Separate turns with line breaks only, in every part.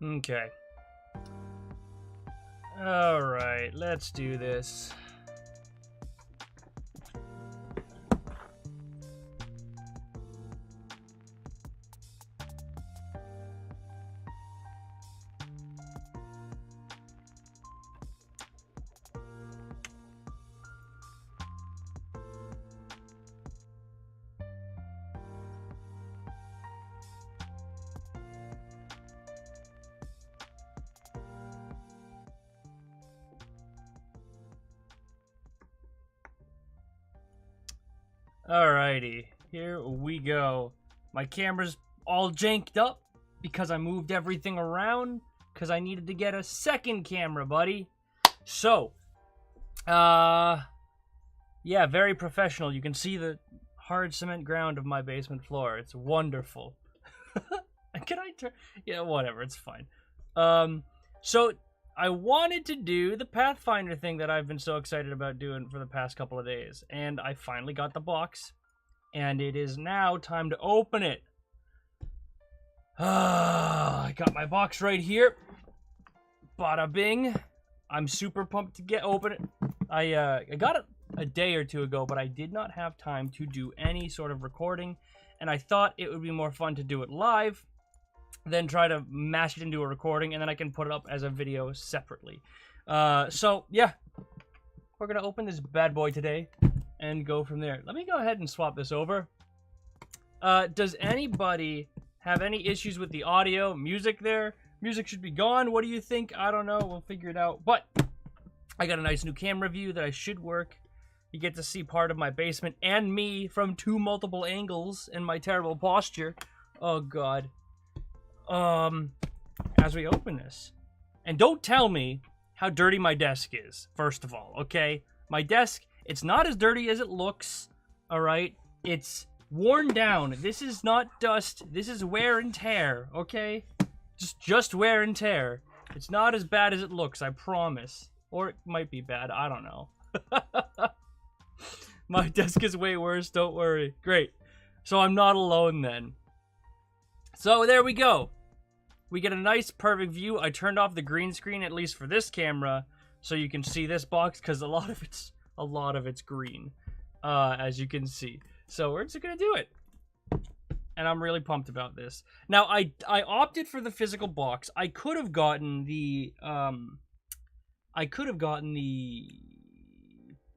Okay. Alright, let's do this. Alrighty, here we go. My camera's all janked up because I moved everything around because I needed to get a second camera, buddy. So, yeah, very professional. You can see the hard cement ground of my basement floor. It's wonderful. Can I turn? Yeah, whatever, it's fine. So I wanted to do the Pathfinder thing that I've been so excited about doing for the past couple of days. And I finally got the box. And it is now time to open it. I got my box right here. Bada bing. I'm super pumped to open it. I got it a day or two ago, but I did not have time to do any sort of recording. And I thought it would be more fun to do it live then try to mash it into a recording, and then I can put it up as a video separately. So, yeah. We're going to open this bad boy today and go from there. Let me go ahead and swap this over. Does anybody have any issues with the audio? Music there? Music should be gone. What do you think? I don't know. We'll figure it out. But I got a nice new camera view that I should work. You get to see part of my basement and me from two multiple angles in my terrible posture. Oh, God. As we open this. And don't tell me how dirty my desk is, first of all, okay? My desk, it's not as dirty as it looks, alright? It's worn down. This is not dust. This is wear and tear, okay? Just wear and tear. It's not as bad as it looks, I promise. Or it might be bad, I don't know. My desk is way worse, don't worry. Great. So I'm not alone then. So there we go. We get a nice perfect view. I turned off the green screen, at least for this camera, so you can see this box, because a lot of it's green, as you can see. So we're just gonna do it. And I'm really pumped about this. Now, I opted for the physical box. I could have gotten the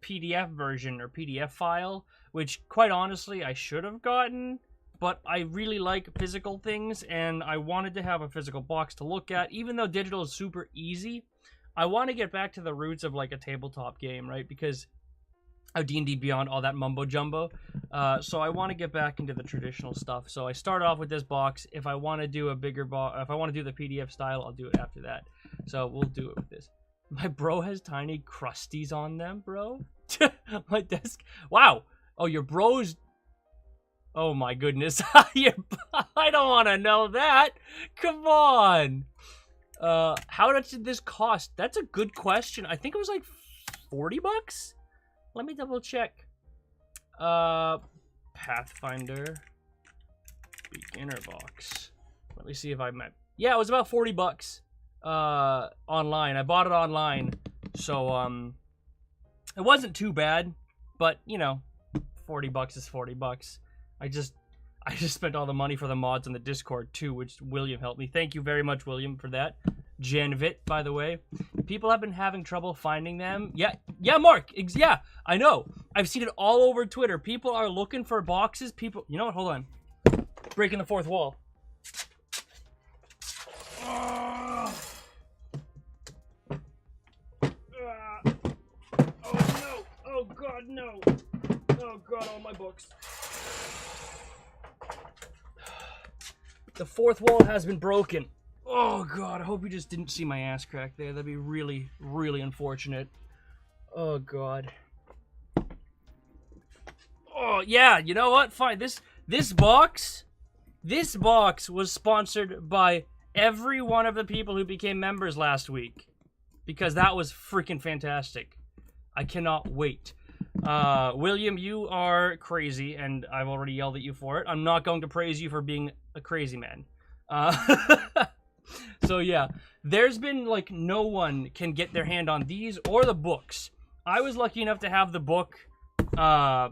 PDF version or PDF file, which quite honestly I should have gotten, but I really like physical things and I wanted to have a physical box to look at. Even though digital is super easy, I want to get back to the roots of like a tabletop game, right? Because of D&D Beyond, all that mumbo jumbo. So I want to get back into the traditional stuff. So I start off with this box. If I want to do a bigger box, if I want to do the PDF style, I'll do it after that. So we'll do it with this. My bro has tiny crusties on them, bro. My desk. Wow. Oh, your bro's. Oh my goodness. I don't want to know that. Come on. How much did this cost? That's a good question. I think it was like 40 bucks. Let me double check. Pathfinder beginner box. Let me see if I met. Yeah, it was about 40 bucks. Online. I bought it online. So it wasn't too bad, but you know, 40 bucks is 40 bucks. I just spent all the money for the mods on the Discord too, which William helped me. Thank you very much, William, for that. Janvit, by the way. People have been having trouble finding them. Yeah, Mark. Yeah, I know. I've seen it all over Twitter. People are looking for boxes. People, you know what? Hold on. Breaking the fourth wall. Oh no! Oh God, no! Oh God, all my books. The fourth wall has been broken. Oh God, I hope you just didn't see my ass crack there. That'd be really, really unfortunate. Oh God. Oh yeah, you know what? Fine. This box was sponsored by every one of the people who became members last week. Because that was freaking fantastic. I cannot wait. William, you are crazy, and I've already yelled at you for it. I'm not going to praise you for being a crazy man. So yeah, there's been like no one can get their hand on these or the books. I was lucky enough to have the book. I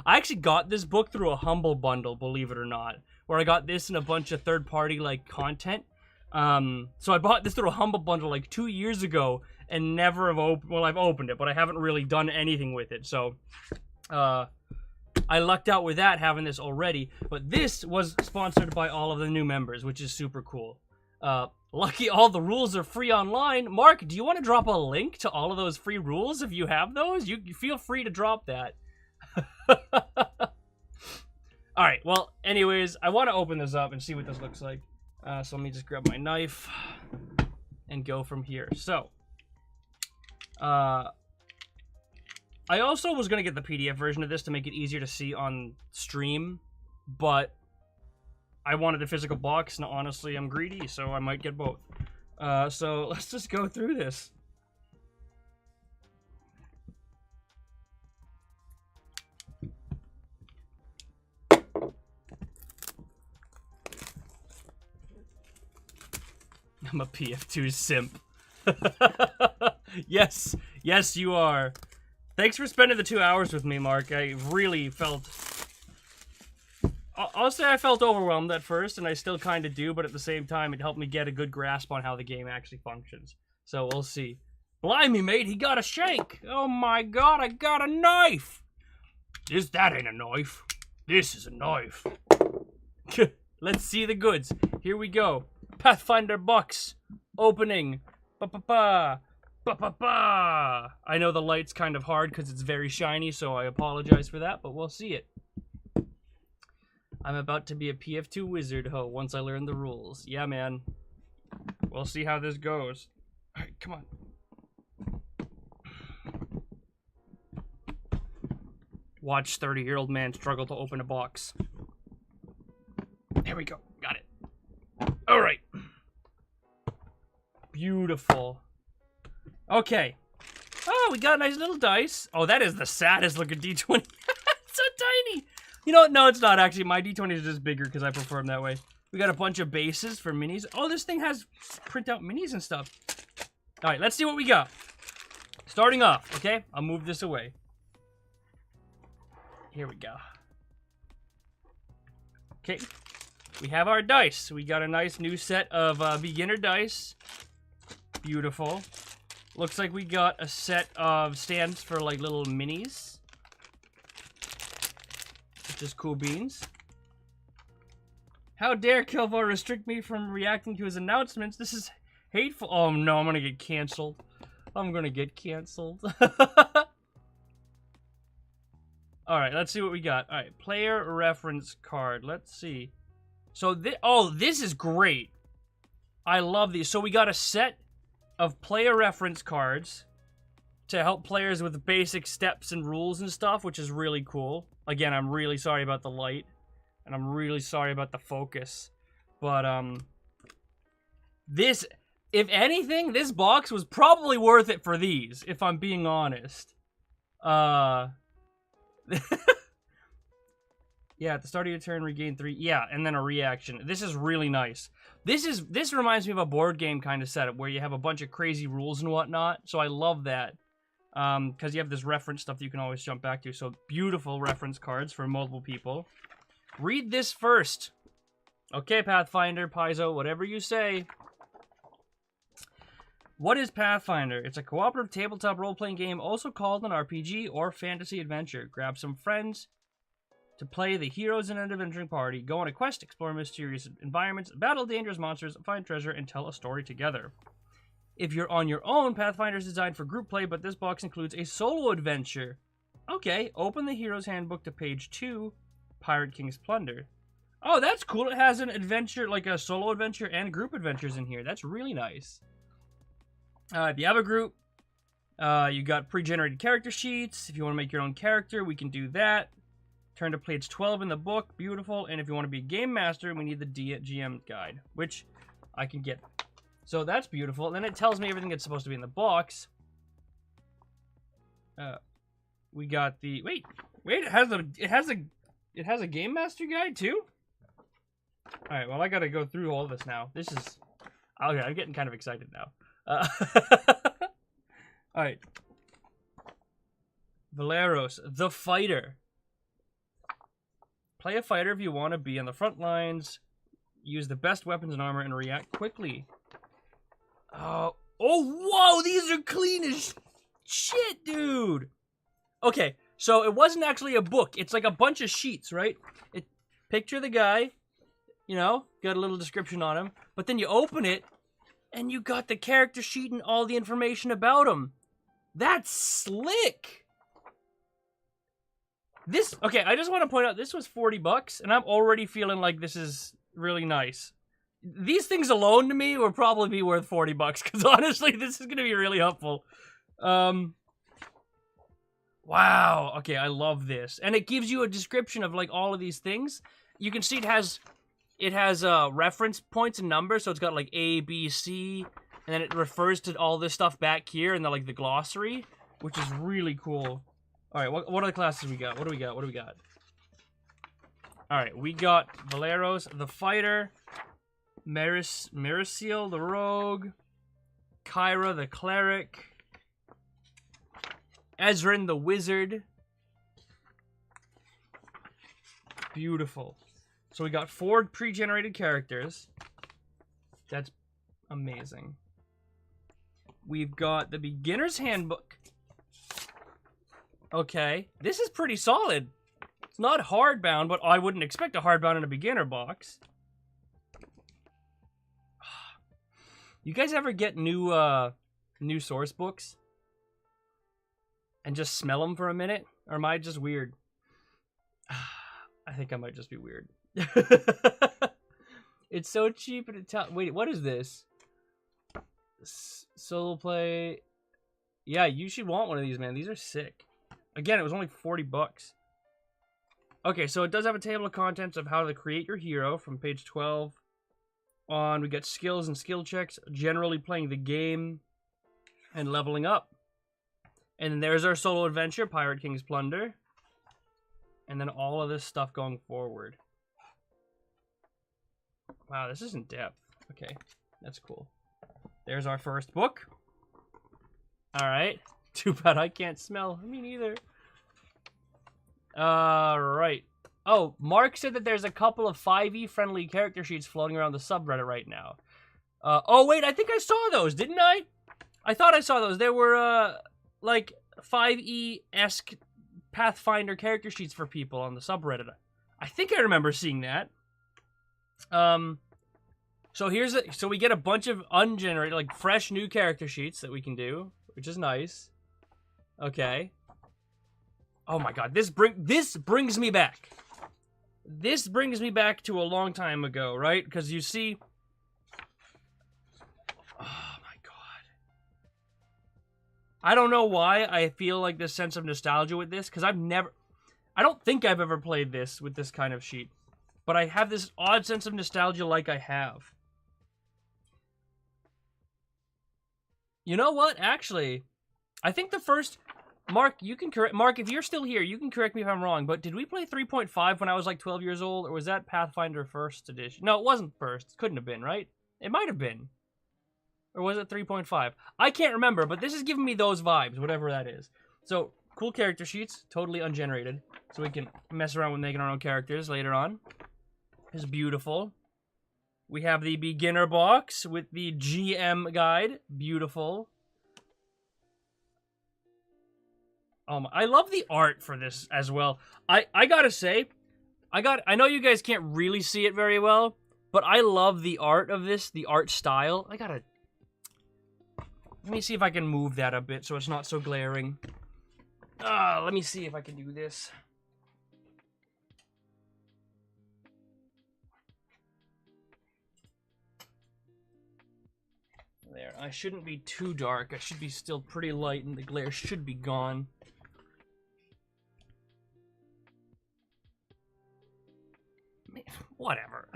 actually got this book through a Humble bundle, believe it or not, where I got this and a bunch of third-party like content. So I bought this through a Humble bundle like 2 years ago and never have opened. Well, I've opened it, but I haven't really done anything with it. So, I lucked out with that, having this already. But this was sponsored by all of the new members, which is super cool. Lucky all the rules are free online. Mark, do you want to drop a link to all of those free rules if you have those? You feel free to drop that. Alright, well, anyways, I want to open this up and see what this looks like. So let me just grab my knife and go from here. So, I also was going to get the PDF version of this to make it easier to see on stream, but I wanted a physical box, and honestly, I'm greedy, so I might get both. So let's just go through this. I'm a PF2 simp. Yes, yes, you are. Thanks for spending the 2 hours with me, Mark. I really felt... I'll say I felt overwhelmed at first, and I still kind of do, but at the same time, it helped me get a good grasp on how the game actually functions. So we'll see. Blimey, mate, he got a shank. Oh my god, I got a knife. That ain't a knife. This is a knife. Let's see the goods. Here we go. Pathfinder box. Opening. Ba-ba-ba. Ba-ba-ba. I know the light's kind of hard because it's very shiny, so I apologize for that, but we'll see it. I'm about to be a PF2 wizard, ho, once I learn the rules. Yeah, man. We'll see how this goes. Alright, come on. Watch 30-year-old man struggle to open a box. There we go. Got it. Alright. Beautiful. Okay. Oh, we got a nice little dice. Oh, that is the saddest looking D20. It's so tiny. You know what? No, it's not actually. My D20 is just bigger because I prefer them that way. We got a bunch of bases for minis. Oh, this thing has printout minis and stuff. All right, let's see what we got. Starting off, okay? I'll move this away. Here we go. Okay. We have our dice. We got a nice new set of beginner dice. Beautiful. Looks like we got a set of stands for like little minis. Just cool beans. How dare Kilvor restrict me from reacting to his announcements? This is hateful. Oh no, I'm gonna get canceled. I'm gonna get canceled. Alright, let's see what we got. Alright, player reference card. Let's see. So, this is great. I love these. So we got a set of player reference cards to help players with basic steps and rules and stuff, which is really cool. Again, I'm really sorry about the light, and I'm really sorry about the focus. But, this, if anything, this box was probably worth it for these, if I'm being honest. Yeah, at the start of your turn, regain 3. Yeah, and then a reaction. This is really nice. This reminds me of a board game kind of setup where you have a bunch of crazy rules and whatnot. So I love that. Because you have this reference stuff that you can always jump back to. So beautiful reference cards for multiple people. Read this first. Okay, Pathfinder, Paizo, whatever you say. What is Pathfinder? It's a cooperative tabletop role-playing game, also called an RPG or fantasy adventure. Grab some friends to play the heroes in an adventuring party, go on a quest, explore mysterious environments, battle dangerous monsters, find treasure, and tell a story together. If you're on your own, Pathfinder is designed for group play, but this box includes a solo adventure. Okay, open the Hero's Handbook to page 2, Pirate King's Plunder. Oh, that's cool. It has an adventure, like a solo adventure and group adventures in here. That's really nice. If you have a group, you got pre-generated character sheets. If you want to make your own character, we can do that. Turn to page 12 in the book. Beautiful. And if you want to be a game master, we need the GM guide, which I can get. So that's beautiful. And then it tells me everything that's supposed to be in the box. We got the... Wait, it has a game master guide too? Alright, well, I gotta go through all this now. This is... Okay, I'm getting kind of excited now. Alright. Valeros, the fighter. Play a fighter if you want to be on the front lines. Use the best weapons and armor and react quickly. Oh, whoa, these are clean as shit, dude. Okay, so it wasn't actually a book. It's like a bunch of sheets, right? Picture the guy, you know, got a little description on him. But then you open it, and you got the character sheet and all the information about him. That's slick. Okay, I just want to point out, this was $40, and I'm already feeling like this is really nice. These things alone to me will probably be worth $40, because honestly, this is going to be really helpful. Wow, okay, I love this. And it gives you a description of, like, all of these things. You can see it has reference points and numbers, so it's got, like, A, B, C, and then it refers to all this stuff back here in the, like, the glossary, which is really cool. Alright, what are the classes we got? What do we got? Alright, we got Valeros, the fighter, Marisil, the rogue, Kyra, the cleric, Ezrin, the wizard. Beautiful. So we got 4 pre-generated characters. That's amazing. We've got the beginner's handbook. Okay, this is pretty solid. It's not hardbound, but I wouldn't expect a hardbound in a beginner box. You guys ever get new source books and just smell them for a minute? Or am I just weird? I think I might just be weird. It's so cheap and wait, what is this? Solo play. Yeah, you should want one of these, man. These are sick. Again, it was only $40. Okay, so it does have a table of contents of how to create your hero from page 12 on. We got skills and skill checks, generally playing the game, and leveling up. And then there's our solo adventure, Pirate King's Plunder. And then all of this stuff going forward. Wow, this is in depth. Okay, that's cool. There's our first book. Alright. Too bad I can't smell. Me neither. Alright. Oh, Mark said that there's a couple of 5e friendly character sheets floating around the subreddit right now. Oh wait, I think I saw those, didn't I? I thought I saw those. There were, like, 5e-esque Pathfinder character sheets for people on the subreddit. I think I remember seeing that. So so we get a bunch of ungenerated, like, fresh new character sheets that we can do, which is nice. Okay. Oh my god, this brings me back. This brings me back to a long time ago, right? Because you see... Oh my god. I don't know why I feel like this sense of nostalgia with this, because I don't think I've ever played this with this kind of sheet. But I have this odd sense of nostalgia like I have. You know what? Actually, I think the first... Mark, you can correct... Mark, if you're still here, you can correct me if I'm wrong, but did we play 3.5 when I was like 12 years old, or was that Pathfinder first edition? No, it wasn't first. It couldn't have been, right? It might have been. Or was it 3.5? I can't remember, but this is giving me those vibes, whatever that is. So, cool character sheets, totally ungenerated, so we can mess around with making our own characters later on. It's beautiful. We have the beginner box with the GM guide. Beautiful. I love the art for this as well. I gotta say, I know you guys can't really see it very well, but I love the art of this, the art style. Let me see if I can move that a bit so it's not so glaring. Let me see if I can do this. There, I shouldn't be too dark. I should be still pretty light and the glare should be gone. Whatever.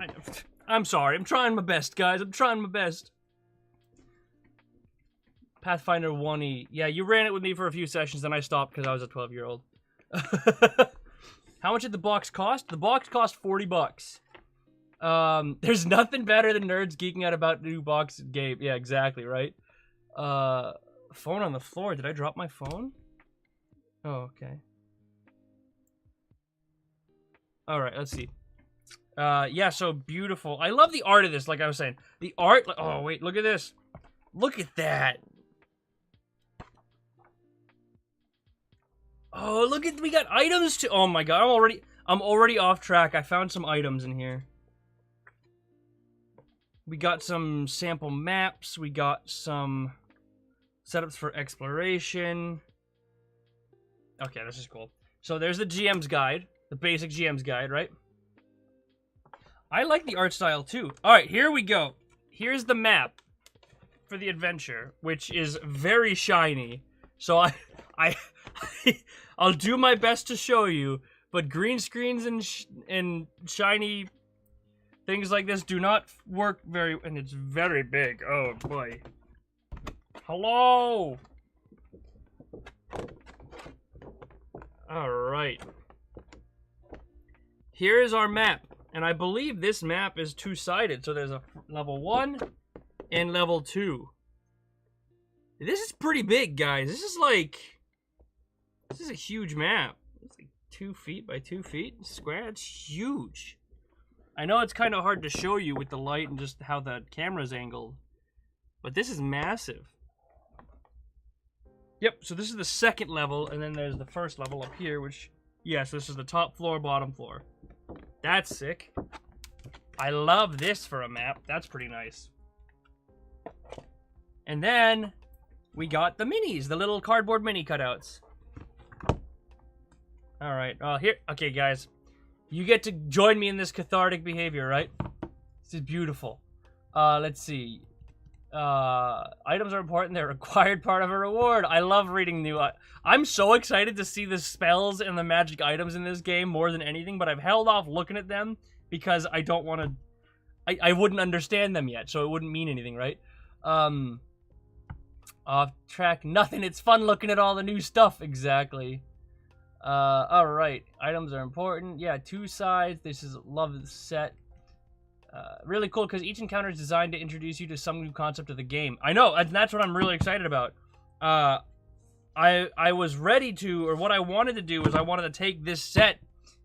I'm sorry. I'm trying my best, guys. I'm trying my best. Pathfinder 1E. Yeah, you ran it with me for a few sessions, then I stopped because I was a 12-year-old. How much did the box cost? The box cost $40. There's nothing better than nerds geeking out about new box game. Yeah, exactly, right? Phone on the floor. Did I drop my phone? Oh, okay. Alright, let's see. Yeah, so beautiful. I love the art of this, like I was saying. The art, oh wait, look at this. Look at that. Oh, look at, we got items to, oh my god, I'm already off track. I found some items in here. We got some sample maps, we got some setups for exploration. Okay, this is cool. So there's the GM's guide, the basic GM's guide, right? I like the art style too. Alright, here we go. Here's the map for the adventure, which is very shiny. So I'll do my best to show you, but green screens and shiny things like this do not work very, and it's very big. Oh boy. Hello! Alright. Here is our map. And I believe this map is two-sided, so there's a level 1 and level 2. This is pretty big, guys. This is a huge map. It's like 2 feet by 2 feet square. It's huge. I know it's kind of hard to show you with the light and just how the camera's angled, but this is massive. Yep, so this is the second level, and then there's the first level up here, which, yes, this is the top floor, bottom floor. That's sick. I love this for a map. That's pretty nice. And then we got the minis, the little cardboard mini cutouts. Alright, here. Okay, guys. You get to join me in this cathartic behavior, right? This is beautiful. Let's see. Items are important. They're a required part of a reward. I love reading new... I'm so excited to see the spells and the magic items in this game more than anything, but I've held off looking at them because I don't want to... I wouldn't understand them yet, so it wouldn't mean anything, right? Off track, nothing. It's fun looking at all the new stuff. Exactly. Alright. Items are important. Yeah, 2 sides. This is... Love the set. Really cool because each encounter is designed to introduce you to some new concept of the game. I know, and that's what I'm really excited about. I was ready to, or what I wanted to do was I wanted to take this set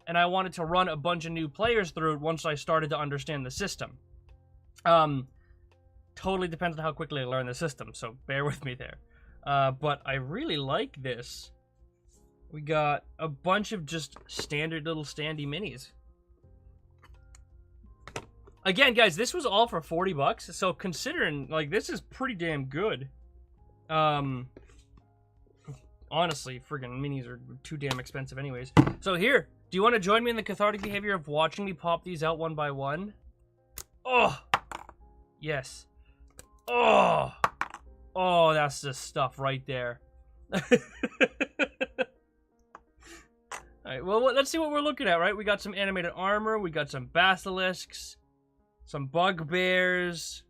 and I wanted to run a bunch of new players through it once I started to understand the system. Totally depends on how quickly I learn the system, so bear with me there. But I really like this. We got a bunch of just standard little standy minis. Again, guys, this was all for $40, so considering, like, this is pretty damn good. Honestly, friggin' minis are too damn expensive anyways. So here, do you want to join me in the cathartic behavior of watching me pop these out one by one? Oh! Yes. Oh! Oh, that's the stuff right there. Alright, well, let's see what we're looking at, right? We got some animated armor, we got some basilisks, some bugbears,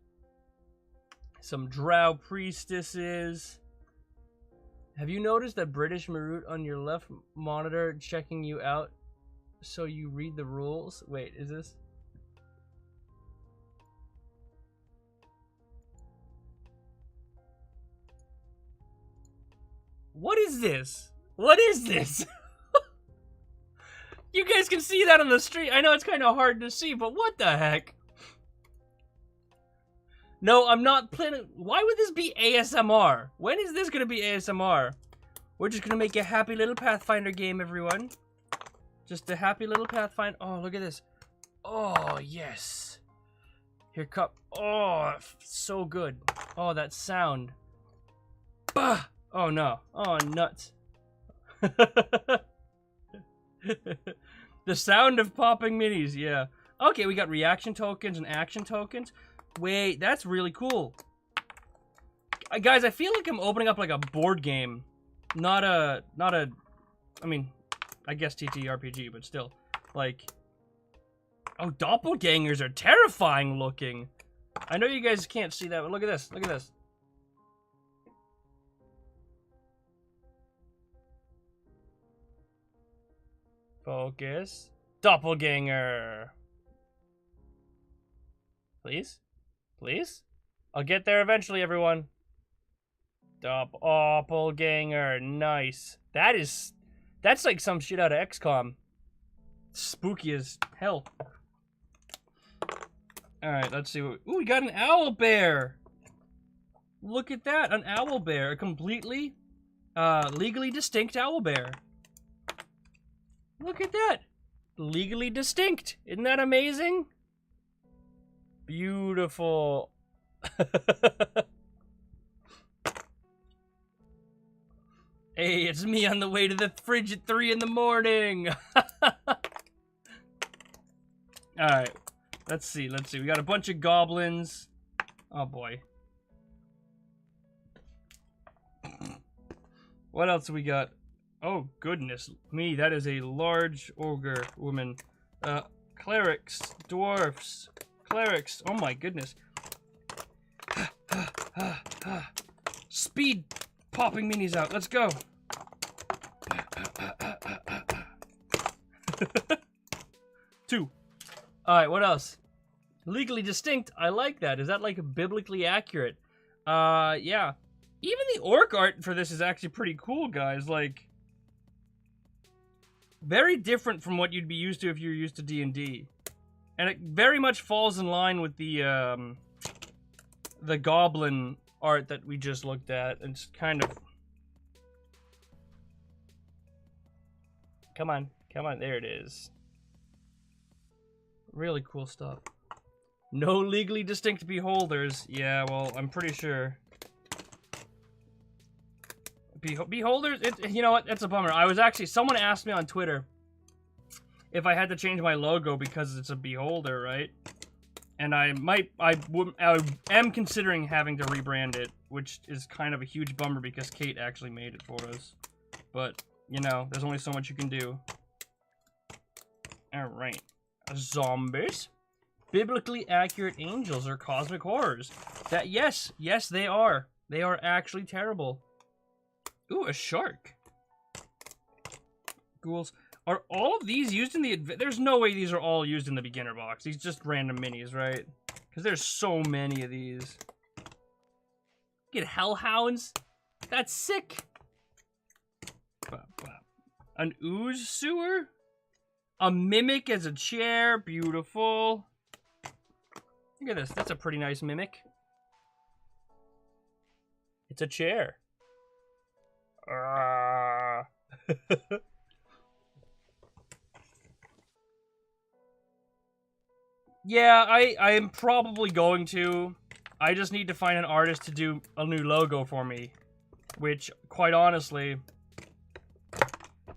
some drow priestesses. Have you noticed that British Myuu on your left monitor checking you out so you read the rules? Wait, is this? What is this? What is this? You guys can see that on the street. I know it's kind of hard to see, but what the heck? No, I'm not planning. Why would this be ASMR? When is this gonna be ASMR? We're just gonna make a happy little Pathfinder game, everyone. Just a happy little Pathfinder. Oh, look at this. Oh, yes. Here come. Oh, so good. Oh, that sound. Bah! Oh, no. Oh, nuts. The sound of popping minis, yeah. Okay, we got reaction tokens and action tokens. Wait, that's really cool. Guys, I feel like I'm opening up like a board game. Not a, I mean, I guess TTRPG, but still. Like, oh, doppelgangers are terrifying looking. I know you guys can't see that, but look at this, look at this. Focus. Doppelganger. Please? Please? I'll get there eventually, everyone. Doppelganger. Nice. That's like some shit out of XCOM. Spooky as hell. Alright, let's see what... Ooh, we got an owl bear! Look at that, an owl bear. A completely, legally distinct owl bear. Look at that. Legally distinct. Isn't that amazing? Beautiful. Hey, it's me on the way to the fridge at 3 in the morning. Alright. Let's see. We got a bunch of goblins. Oh boy. What else we got? Oh, goodness me, that is a large ogre woman. Clerics, dwarfs, clerics. Oh my goodness. Speed popping minis out. Let's go. Two. Alright, what else? Legally distinct. I like that. Is that like biblically accurate? Yeah. Even the orc art for this is actually pretty cool, guys. Like, very different from what you'd be used to if you're used to D&D. And it very much falls in line with the goblin art that we just looked at. It's kind of... Come on. Come on. There it is. Really cool stuff. No legally distinct beholders. Yeah, well, I'm pretty sure... Beholders, you know what, that's a bummer. I was actually, someone asked me on Twitter if I had to change my logo because it's a beholder, right? And I am considering having to rebrand it, which is kind of a huge bummer because Kate actually made it for us. But, you know, there's only so much you can do. Alright. Zombies. Biblically accurate angels or cosmic horrors. That, yes, they are. They are actually terrible. Ooh, a shark. Ghouls. Are all of these used in the... There's no way these are all used in the beginner box. These just random minis, right? Because there's so many of these. Get hellhounds. That's sick. An ooze sewer. A mimic as a chair. Beautiful. Look at this. That's a pretty nice mimic. It's a chair. Yeah, I am probably going to. I just need to find an artist to do a new logo for me. Which, quite honestly,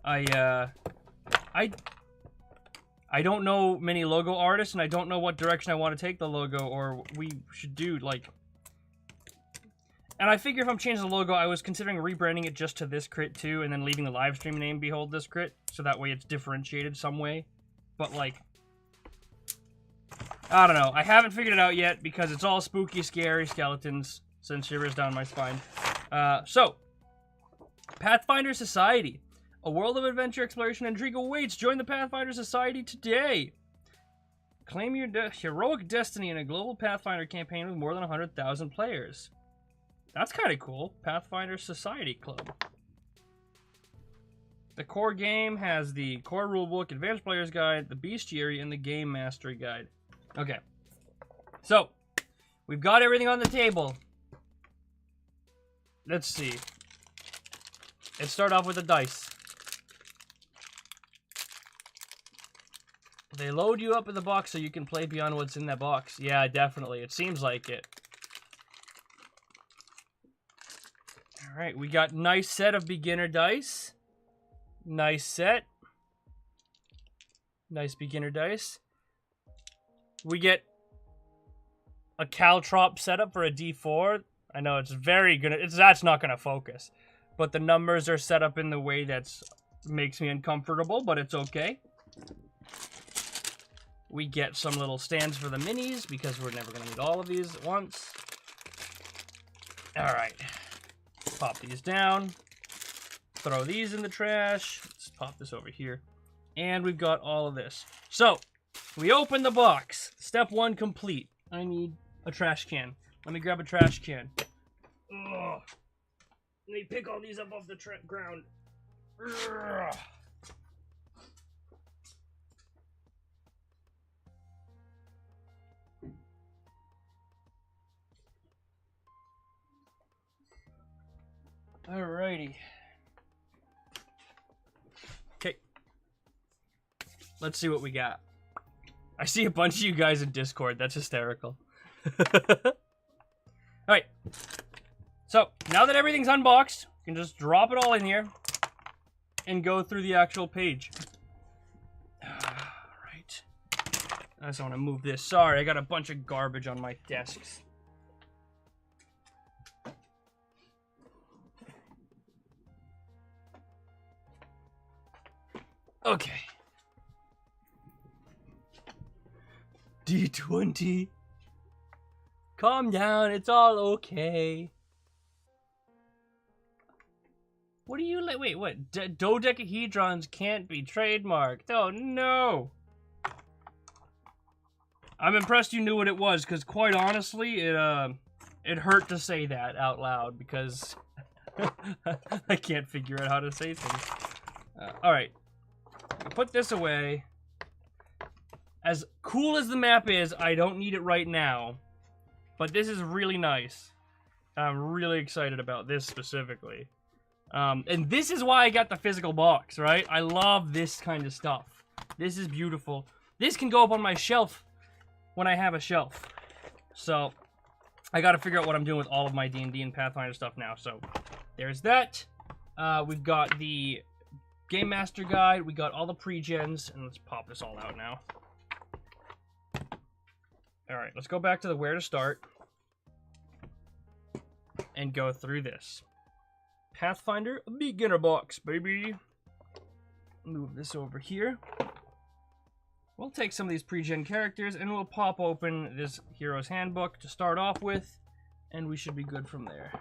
I don't know many logo artists, and I don't know what direction I want to take the logo, or we should do, like... And I figure if I'm changing the logo, I was considering rebranding it just to this crit too, and then leaving the live stream name Behold This Crit, so that way it's differentiated some way. But like, I don't know. I haven't figured it out yet because it's all spooky, scary skeletons. Send shivers down my spine. So, Pathfinder Society. A world of adventure, exploration, and intrigue awaits. Join the Pathfinder Society today. Claim your heroic destiny in a global Pathfinder campaign with more than 100,000 players. That's kind of cool. Pathfinder Society Club. The core game has the core rulebook, advanced player's guide, the bestiary, and the game mastery guide. Okay. So, we've got everything on the table. Let's see. Let's start off with the dice. They load you up in the box so you can play beyond what's in that box. Yeah, definitely. It seems like it. Alright, we got nice set of beginner dice. Nice set. Nice beginner dice. We get a caltrop setup for a D4. I know it's very good. That's not going to focus. But the numbers are set up in the way that makes me uncomfortable, but it's okay. We get some little stands for the minis because we're never going to need all of these at once. Alright. Pop these down. Throw these in the trash. Let's pop this over here. And we've got all of this. So, we open the box. Step 1 complete. I need a trash can. Let me grab a trash can. Ugh. Let me pick all these up off the ground. Ugh. Alrighty. Okay. Let's see what we got. I see a bunch of you guys in Discord. That's hysterical. Alright. So, now that everything's unboxed, you can just drop it all in here and go through the actual page. Alright. I just want to move this. Sorry, I got a bunch of garbage on my desks. Okay. D20. Calm down, it's all okay. What do you like? Wait, what? Dodecahedrons can't be trademarked. Oh no! I'm impressed you knew what it was, because quite honestly, it hurt to say that out loud, because I can't figure out how to say things. Alright. Put this away. As cool as the map is, I don't need it right now. But this is really nice. I'm really excited about this specifically. And this is why I got the physical box, right? I love this kind of stuff. This is beautiful. This can go up on my shelf when I have a shelf. So, I gotta figure out what I'm doing with all of my D&D and Pathfinder stuff now. So, there's that. We've got the Game Master Guide. We got all the pre-gens. And let's pop this all out now. Alright, let's go back to the where to start. And go through this. Pathfinder, a beginner box, baby. Move this over here. We'll take some of these pre-gen characters and we'll pop open this Hero's Handbook to start off with. And we should be good from there.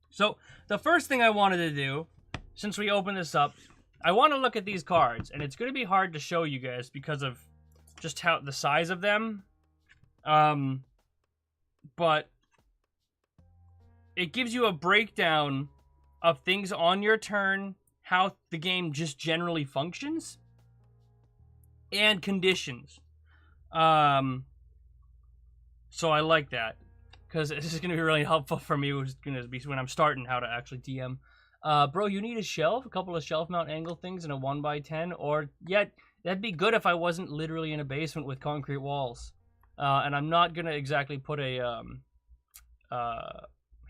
So, the first thing I wanted to do, since we open this up, I want to look at these cards. And it's going to be hard to show you guys because of just how the size of them. But it gives you a breakdown of things on your turn, how the game just generally functions, and conditions. So I like that, because this is going to be really helpful for me, which is going to be when I'm starting how to actually DM. Bro, you need a shelf, a couple of shelf mount angle things, and a 1x10, or, yeah, that'd be good if I wasn't literally in a basement with concrete walls. And I'm not going to exactly put a, I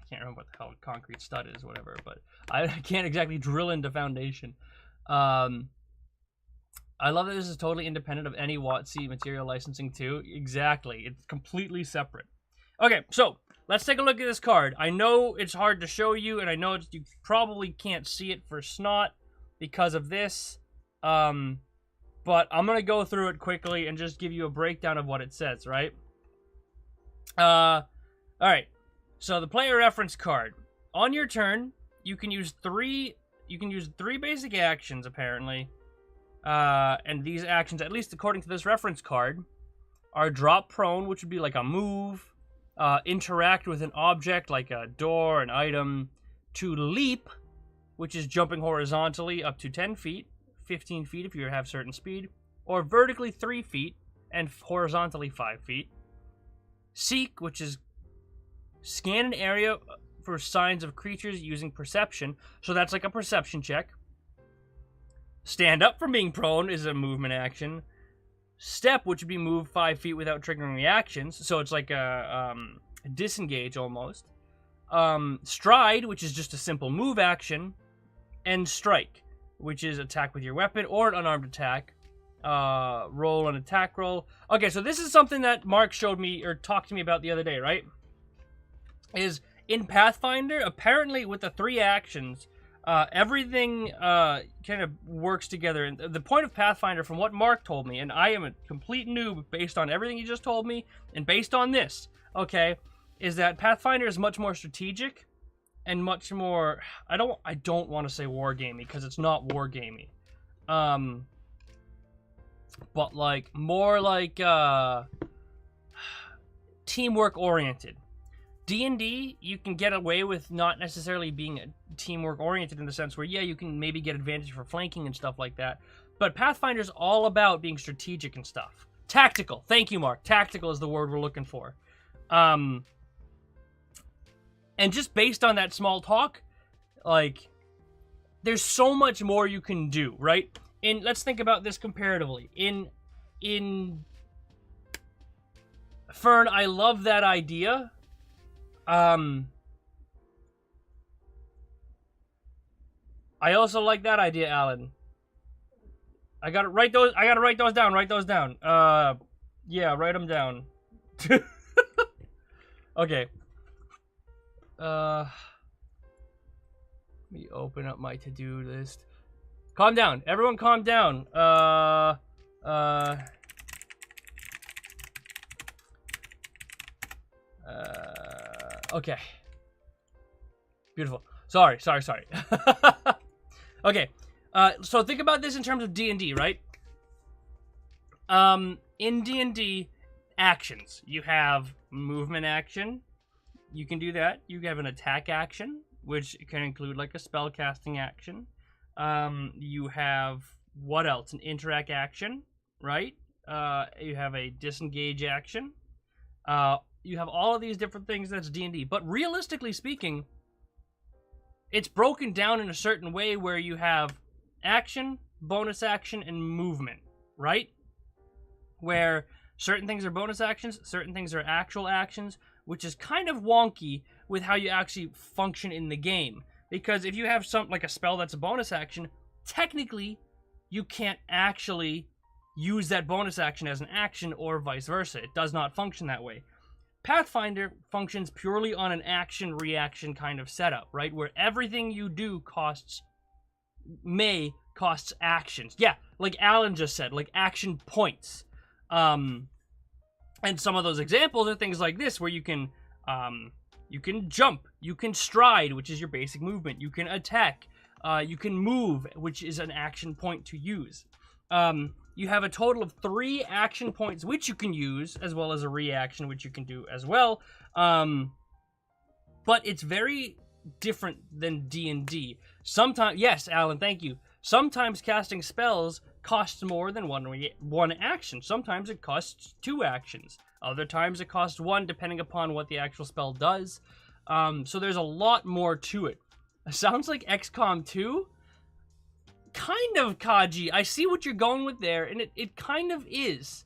can't remember what the hell concrete stud is, whatever, but I can't exactly drill into foundation. I love that this is totally independent of any WotC material licensing too. Exactly, it's completely separate. Okay, so let's take a look at this card. I know it's hard to show you, and I know you probably can't see it for snot because of this. But I'm going to go through it quickly and just give you a breakdown of what it says, right? Alright. So the player reference card. On your turn, you can use three basic actions, apparently. And these actions, at least according to this reference card, are drop prone, which would be like a move, interact with an object like a door, an item, to leap, which is jumping horizontally up to 10 feet. 15 feet if you have certain speed, or vertically 3 feet and horizontally 5 feet. Seek, which is scan an area for signs of creatures using perception, so that's like a perception check. Stand up from being prone is a movement action. Step, which would be move 5 feet without triggering reactions, so it's like a disengage almost. Stride, which is just a simple move action, and strike, which is attack with your weapon or an unarmed attack. Roll an attack roll. Okay, so this is something that Mark showed me or talked to me about the other day, right? Is in Pathfinder, apparently with the 3 actions, everything kind of works together. And the point of Pathfinder, from what Mark told me, and I am a complete noob based on everything he just told me, and based on this, okay, is that Pathfinder is much more strategic and much more, I don't want to say wargamey because it's not wargamey. But like more like teamwork oriented. D&D, you can get away with not necessarily being teamwork oriented in the sense where, yeah, you can maybe get advantage for flanking and stuff like that. But Pathfinder's all about being strategic and stuff. Tactical. Thank you, Mark. Tactical is the word we're looking for. And just based on that small talk, like, there's so much more you can do, right? Let's think about this comparatively. In Fern, I love that idea. I also like that idea, Alan. I gotta write those down. Write those down. Yeah, write them down. Okay. Let me open up my to-do list. Calm down. Everyone calm down. Okay. Beautiful. Sorry. Okay. So think about this in terms of D&D, right? In D&D, actions. You have movement action. You can do that. You have an attack action, which can include like a spell casting action. You have, what else? An interact action, right? You have a disengage action. You have all of these different things that's D&D. But realistically speaking, it's broken down in a certain way where you have action, bonus action, and movement, right? Where certain things are bonus actions, certain things are actual actions, which is kind of wonky with how you actually function in the game. Because if you have something like a spell that's a bonus action, technically you can't actually use that bonus action as an action or vice versa. It does not function that way. Pathfinder functions purely on an action-reaction kind of setup, right? Where everything you do costs actions. Yeah, like Alan just said, like action points. And some of those examples are things like this, where you can jump, you can stride, which is your basic movement, you can attack, you can move, which is an action point to use. You have a total of 3 action points which you can use, as well as a reaction which you can do as well. But it's very different than D&D. Sometimes, yes, Alan, thank you. Sometimes casting spells costs more than one action. Sometimes it costs 2 actions. Other times it costs 1, depending upon what the actual spell does. So there's a lot more to it. It sounds like XCOM 2. Kind of, Kaji. I see what you're going with there, and it kind of is.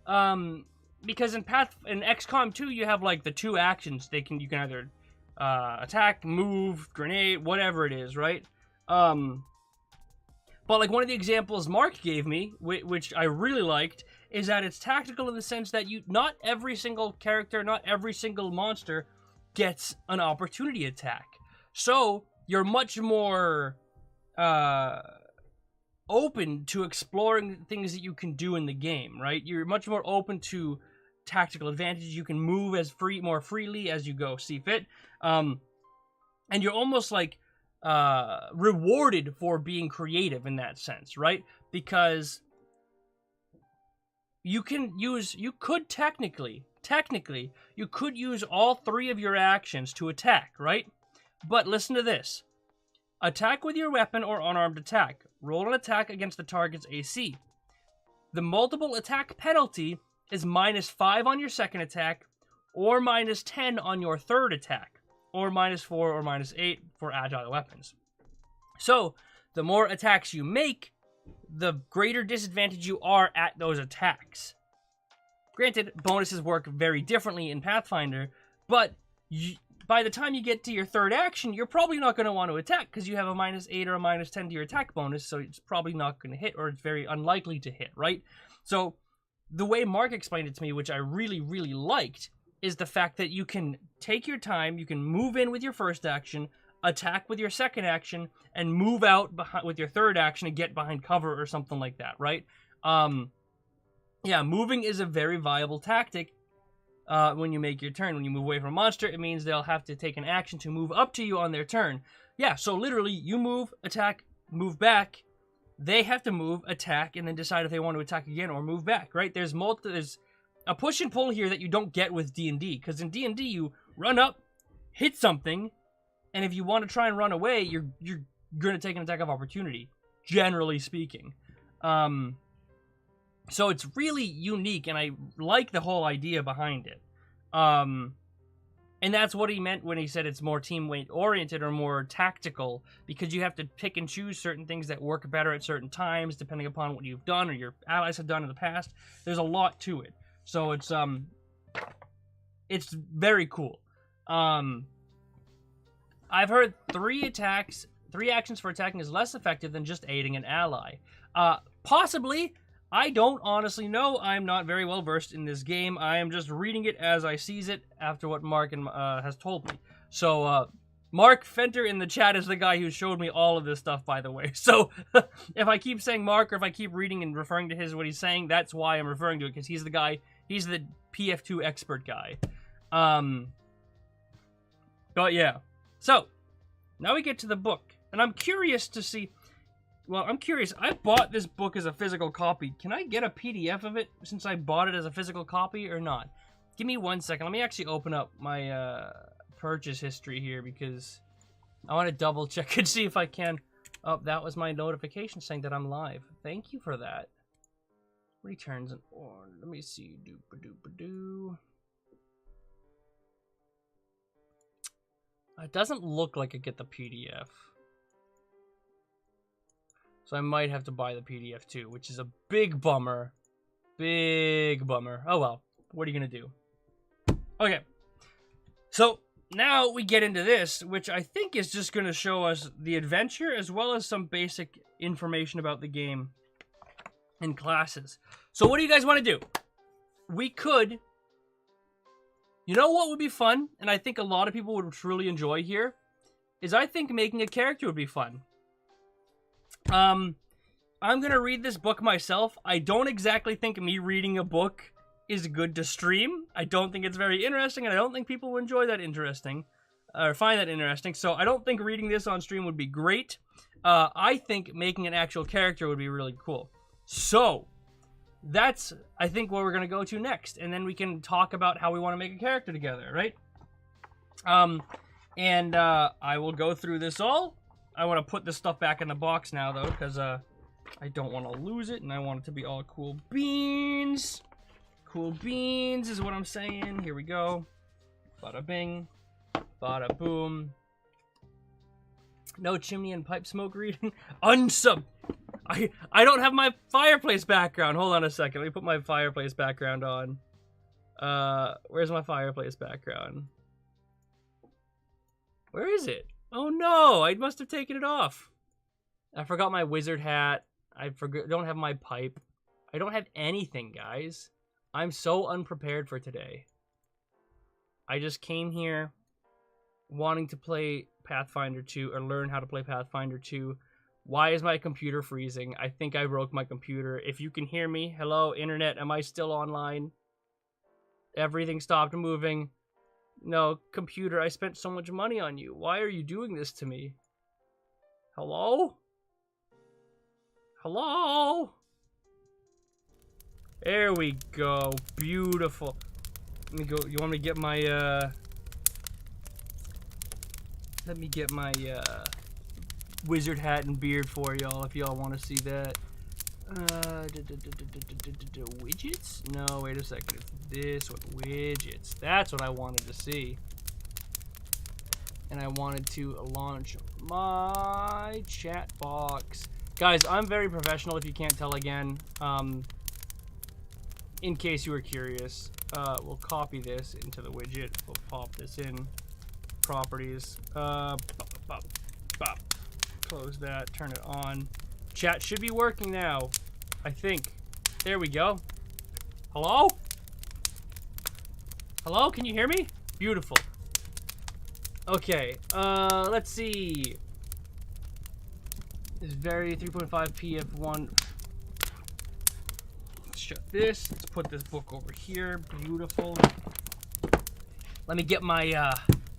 Because in XCOM 2, you have like the 2 actions. You can either attack, move, grenade, whatever it is, right? But like one of the examples Mark gave me, which I really liked, is that it's tactical in the sense that not every single character, not every single monster gets an opportunity attack. So you're much more open to exploring things that you can do in the game, right? You're much more open to tactical advantages. You can move more freely as you go see fit. And you're almost like rewarded for being creative in that sense, right? Because you could technically, you could use all 3 of your actions to attack, right? But listen to this. Attack with your weapon or unarmed attack. Roll an attack against the target's AC. The multiple attack penalty is -5 on your second attack, or -10 on your third attack, or -4 or -8 for agile weapons. So, the more attacks you make, the greater disadvantage you are at those attacks. Granted, bonuses work very differently in Pathfinder, but by the time you get to your third action, you're probably not going to want to attack because you have a -8 or a -10 to your attack bonus, so it's probably not going to hit, or it's very unlikely to hit, right? So the way Mark explained it to me, which I really, really liked, is the fact that you can take your time, you can move in with your first action, attack with your second action, and move out with your third action and get behind cover or something like that, right? Yeah, moving is a very viable tactic when you make your turn. When you move away from a monster, it means they'll have to take an action to move up to you on their turn. Yeah, so literally, you move, attack, move back. They have to move, attack, and then decide if they want to attack again or move back, right? There's a push and pull here that you don't get with D&D. Because in D&D, you run up, hit something, and if you want to try and run away, you're going to take an attack of opportunity, generally speaking. So it's really unique, and I like the whole idea behind it. And that's what he meant when he said it's more team-oriented or more tactical, because you have to pick and choose certain things that work better at certain times, depending upon what you've done or your allies have done in the past. There's a lot to it. So it's very cool. I've heard 3 actions for attacking is less effective than just aiding an ally. Possibly. I don't honestly know. I'm not very well versed in this game. I am just reading it as I sees it after what Mark has told me. So, Mark Fenter in the chat is the guy who showed me all of this stuff, by the way. So, if I keep saying Mark, or if I keep reading and referring to what he's saying, that's why I'm referring to it, because he's the guy, he's the PF2 expert guy. But yeah. So, now we get to the book. And I'm curious to see... Well, I'm curious. I bought this book as a physical copy. Can I get a PDF of it since I bought it as a physical copy or not? Give me 1 second. Let me actually open up my purchase history here because I want to double check and see if I can. Oh, that was my notification saying that I'm live. Thank you for that. Returns an order. Let me see. Doop-a-doop-a-doo. It doesn't look like I get the PDF. So I might have to buy the PDF too, which is a big bummer. Big bummer. Oh well, what are you gonna do? Okay, so now we get into this, which I think is just gonna show us the adventure as well as some basic information about the game and classes. So what do you guys want to do? We could... You know what would be fun, and I think a lot of people would truly enjoy here, is I think making a character would be fun. I'm gonna read this book myself. I don't exactly think me reading a book is good to stream. I don't think it's very interesting, and I don't think people will enjoy that interesting, or find that interesting, so I don't think reading this on stream would be great. I think making an actual character would be really cool. So, that's, I think, where we're gonna go to next, and then we can talk about how we want to make a character together, right? I will go through this all. I want to put this stuff back in the box now, though, because I don't want to lose it, and I want it to be all cool beans. Cool beans is what I'm saying. Here we go. Bada bing. Bada boom. No chimney and pipe smoke reading. Unsub. I don't have my fireplace background. Hold on a second. Let me put my fireplace background on. Where's my fireplace background? Where is it? Oh no, I must have taken it off. I forgot my wizard hat. Don't have my pipe. I don't have anything, guys. I'm so unprepared for today. I just came here wanting to play Pathfinder 2 or learn how to play Pathfinder 2. Why is my computer freezing? I think I broke my computer. If you can hear me, hello, internet, am I still online? Everything stopped moving. No, computer, I spent so much money on you. Why are you doing this to me? Hello? Hello? There we go. Beautiful. Let me go. You want me to get my, Let me get my, wizard hat and beard for y'all if y'all want to see that. Widgets? No, wait a second. It's this one. Widgets. That's what I wanted to see. And I wanted to launch my chat box. Guys, I'm very professional if you can't tell again. In case you were curious. We'll copy this into the widget. We'll pop this in. Properties. Pop. Close that. Turn it on. Chat should be working now, I think. There we go. Hello? Hello? Can you hear me? Beautiful. Okay, let's see. This is very 3.5 PF1. Let's shut this. Let's put this book over here. Beautiful. Let me get my,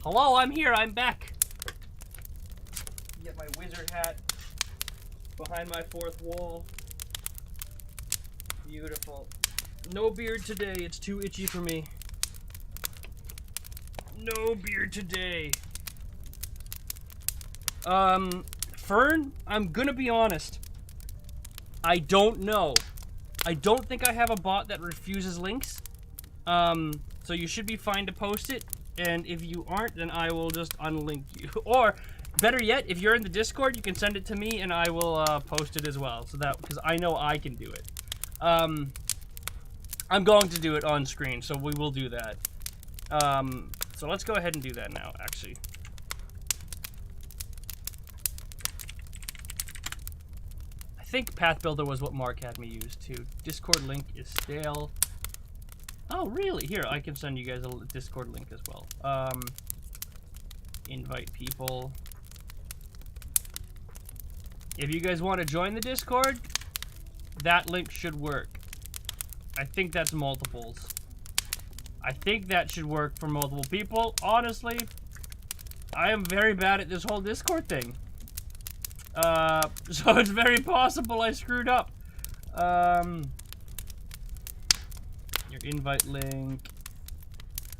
hello, I'm here. I'm back. Get my wizard hat. Behind my fourth wall. Beautiful. No beard today. It's too itchy for me. No beard today. Fern, I'm gonna be honest. I don't know. I don't think I have a bot that refuses links. So you should be fine to post it. And if you aren't, then I will just unlink you. Or, better yet, if you're in the Discord, you can send it to me and I will post it as well. So that, because I know I can do it. I'm going to do it on screen, so we will do that. So let's go ahead and do that now, actually. I think Path Builder was what Mark had me use too. Discord link is stale. Oh, really? Here, I can send you guys a Discord link as well. Invite people. If you guys want to join the Discord, that link should work. I think that's multiples. I think that should work for multiple people. Honestly, I am very bad at this whole Discord thing. So it's very possible I screwed up. Your invite link.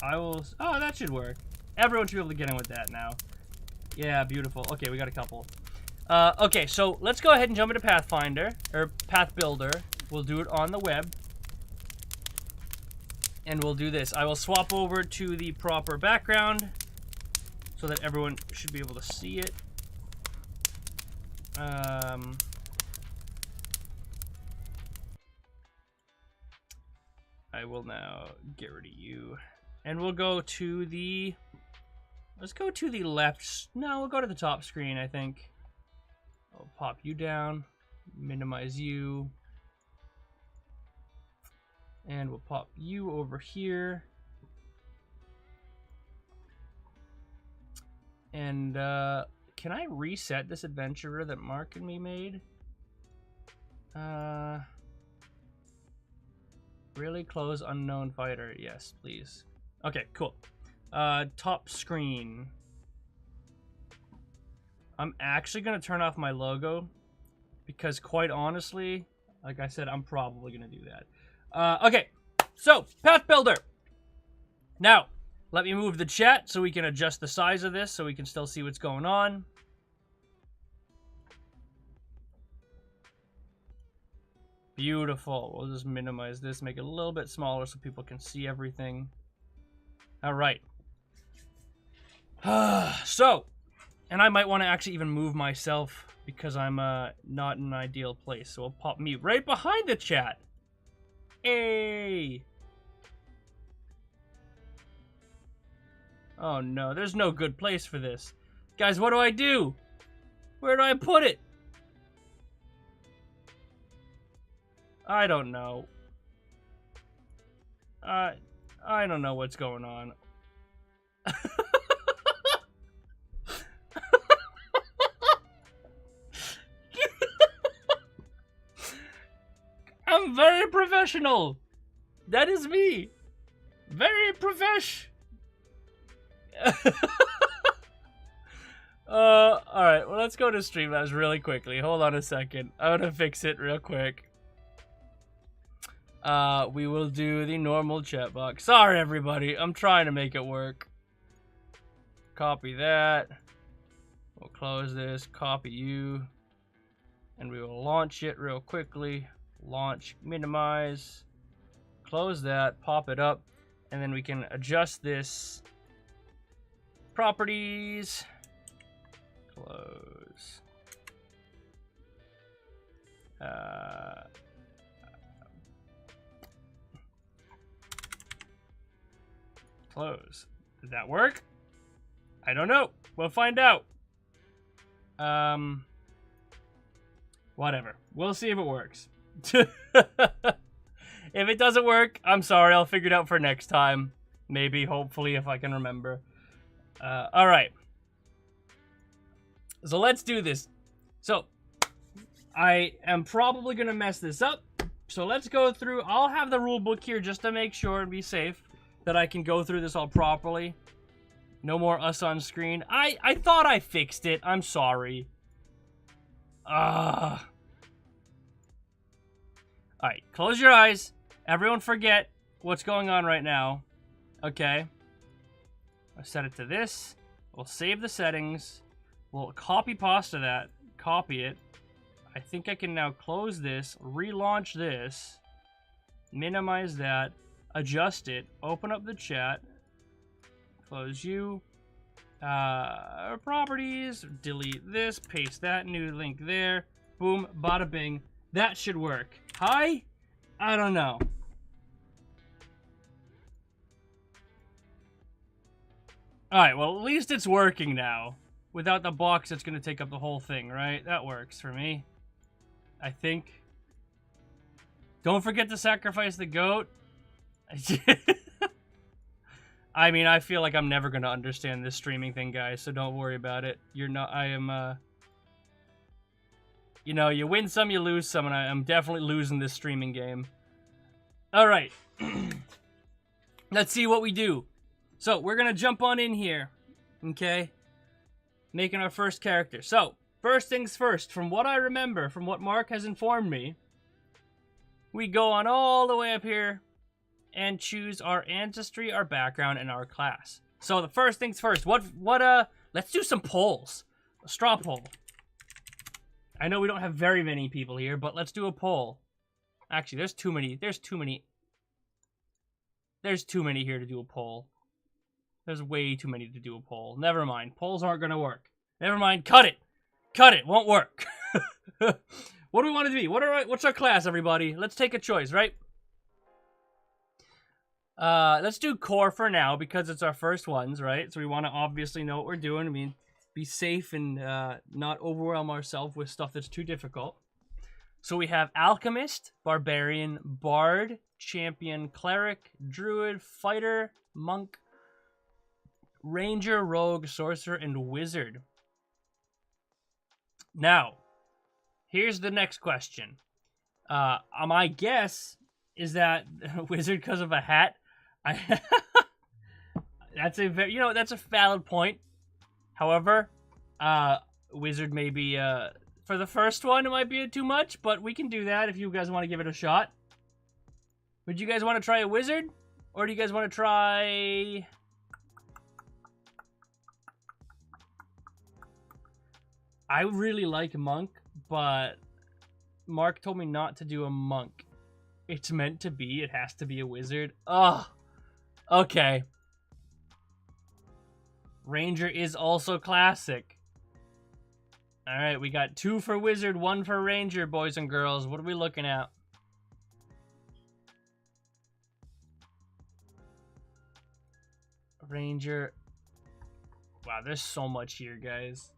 I will... Oh, that should work. Everyone should be able to get in with that now. Yeah, beautiful. Okay, we got a couple. Okay, so let's go ahead and jump into Pathfinder, or Path Builder. We'll do it on the web. And we'll do this. I will swap over to the proper background so that everyone should be able to see it. I will now get rid of you. And we'll go to the... Let's go to the left... No, we'll go to the top screen, I think. I'll pop you down. Minimize you. And we'll pop you over here. And, can I reset this adventurer that Mark and me made? Really close unknown fighter. Yes, please. Okay, cool. Top screen. I'm actually going to turn off my logo because quite honestly, like I said, I'm probably going to do that. Okay, so Path Builder. Now, let me move the chat so we can adjust the size of this so we can still see what's going on. Beautiful. We'll just minimize this, make it a little bit smaller so people can see everything. All right. So, and I might want to actually even move myself because I'm not in an ideal place. So I'll pop me right behind the chat. Hey. Oh no, there's no good place for this. Guys, what do I do? Where do I put it? I don't know. I don't know what's going on. I'm very professional. That is me. Very profesh. Alright, well, let's go to Streamlabs really quickly. Hold on a second. I'm gonna fix it real quick. We will do the normal chat box. Sorry, everybody. I'm trying to make it work. Copy that. We'll close this. Copy you. And we will launch it real quickly. Launch, minimize. Close that. Pop it up. And then we can adjust this. Properties. Close. Close. Did that work? I don't know. We'll find out. Whatever. We'll see if it works. If it doesn't work, I'm sorry. I'll figure it out for next time. Maybe, hopefully, if I can remember. Alright. So let's do this. So, I am probably going to mess this up. So let's go through. I'll have the rule book here just to make sure and be safe that I can go through this all properly. No more us on screen. I thought I fixed it. I'm sorry. Alright, close your eyes. Everyone forget what's going on right now. Okay. I'll set it to this. We'll save the settings. We'll copy pasta that. Copy it. I think I can now close this, relaunch this, minimize that, adjust it, open up the chat, close you, properties, delete this, paste that, new link there, boom, bada bing. That should work. Hi? I don't know. Alright, well, at least it's working now. Without the box, it's going to take up the whole thing, right? That works for me. I think. Don't forget to sacrifice the goat. I mean, I feel like I'm never going to understand this streaming thing, guys, so don't worry about it. You're not, I am, you know, you win some, you lose some, and I'm definitely losing this streaming game. Alright. Let's see what we do. So, we're going to jump on in here, okay? Making our first character. So, first things first, from what I remember, from what Mark has informed me, we go on all the way up here and choose our ancestry, our background, and our class. So, the first things first, let's do some polls. A straw poll. I know we don't have very many people here, but let's do a poll. Actually, there's too many here to do a poll. There's way too many to do a poll. Never mind. Polls aren't going to work. Never mind. Cut it. Cut it. Won't work. What do we want it to be? What's our class, everybody? Let's take a choice, right? Let's do core for now because it's our first ones, right? So we want to obviously know what we're doing. I mean, be safe and not overwhelm ourselves with stuff that's too difficult. So we have Alchemist, Barbarian, Bard, Champion, Cleric, Druid, Fighter, Monk, Ranger, Rogue, Sorcerer, and Wizard. Now, here's the next question. My guess is that Wizard because of a hat. That's a very, that's a valid point. However, Wizard may be, for the first one, it might be too much, but we can do that if you guys want to give it a shot. Would you guys want to try a Wizard? Or do you guys want to try... I really like Monk, but Mark told me not to do a Monk. It's meant to be. It has to be a Wizard. Oh, okay. Ranger is also classic. Alright, we got 2 for Wizard, 1 for Ranger, boys and girls. What are we looking at? Ranger. Wow, there's so much here, guys.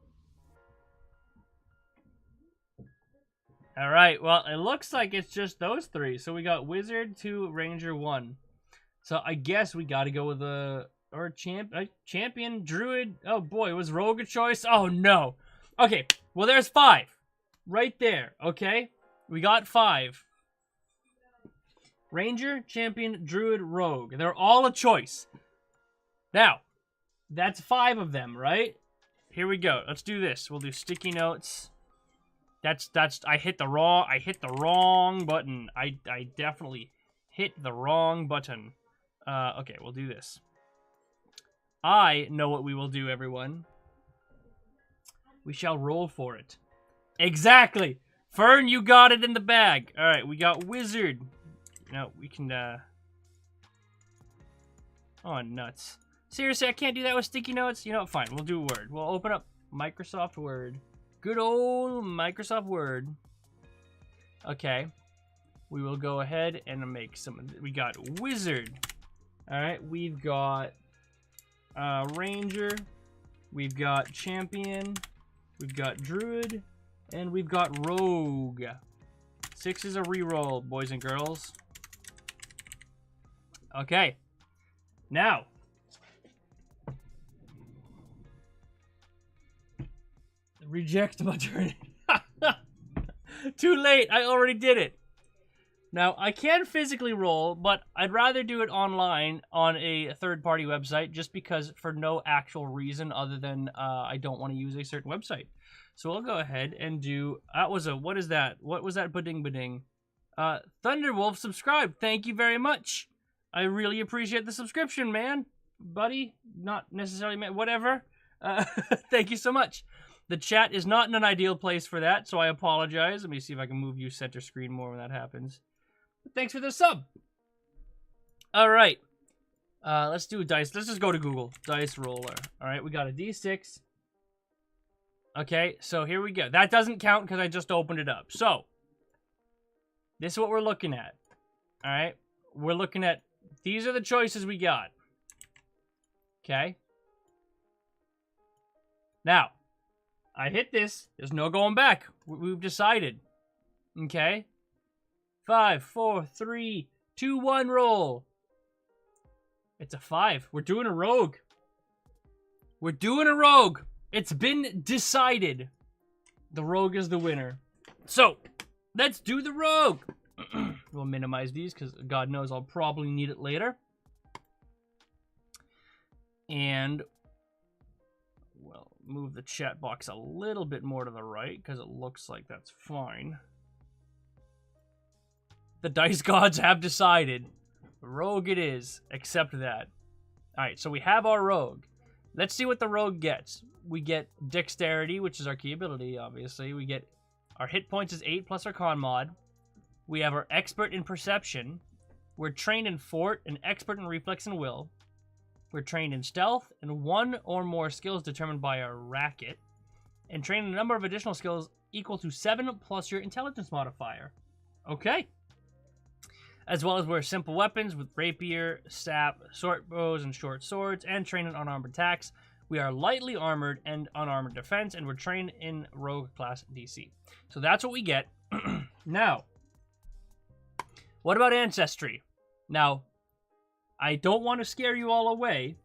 Alright, well, it looks like it's just those 3. So we got Wizard, 2, Ranger, 1. So I guess we gotta go with a Champion, Druid. Oh boy, was Rogue a choice? Oh no. Okay, well there's 5. Right there, okay? We got 5. Ranger, Champion, Druid, Rogue. They're all a choice. Now, that's 5 of them, right? Here we go. Let's do this. We'll do sticky notes. I hit the wrong button. I definitely hit the wrong button. Okay, we'll do this. I know what we will do, everyone. We shall roll for it. Exactly! Fern, you got it in the bag. Alright, we got Wizard. No, we can, oh, nuts. Seriously, I can't do that with sticky notes? You know what, fine, we'll do Word. We'll open up Microsoft Word. Good old Microsoft Word. Okay. We will go ahead and make some... We got Wizard. Alright, we've got Ranger. We've got Champion. We've got Druid. And we've got Rogue. 6 is a reroll, boys and girls. Okay. Now... Reject my turn. Too late. I already did it. Now, I can physically roll, but I'd rather do it online on a third-party website just because for no actual reason other than I don't want to use a certain website. So I'll go ahead and do... That was a... What is that? What was that? Bading bading. Thunderwolf subscribed. Thank you very much. I really appreciate the subscription, man. Buddy, not necessarily, man, whatever. Thank you so much. The chat is not in an ideal place for that, so I apologize. Let me see if I can move you center screen more when that happens. But thanks for the sub. All right. Let's do a dice. Let's just go to Google. Dice roller. All right, we got a D6. Okay, so here we go. That doesn't count because I just opened it up. So, this is what we're looking at. All right? We're looking at, these are the choices we got. Okay? Now, I hit this. There's no going back. We've decided. Okay? 5, 4, 3, 2, 1, roll. It's a 5. We're doing a rogue. We're doing a rogue. It's been decided. The rogue is the winner. So, let's do the rogue. We'll minimize these because God knows I'll probably need it later. And we'll move the chat box a little bit more to the right because it looks like that's fine. The dice gods have decided. Rogue it is. Accept that. Alright, so we have our rogue. Let's see what the rogue gets. We get dexterity, which is our key ability, obviously. We get our hit points is 8 plus our con mod. We have our expert in perception. We're trained in fort and expert in reflex and will. We're trained in stealth and 1 or more skills determined by our racket. And trained in a number of additional skills equal to 7 plus your intelligence modifier. Okay. As well as we're simple weapons with rapier, sap, short bows, and short swords, and trained in unarmored attacks. We are lightly armored and unarmored defense, and we're trained in rogue class DC. So that's what we get. Now, what about ancestry? Now, I don't want to scare you all away.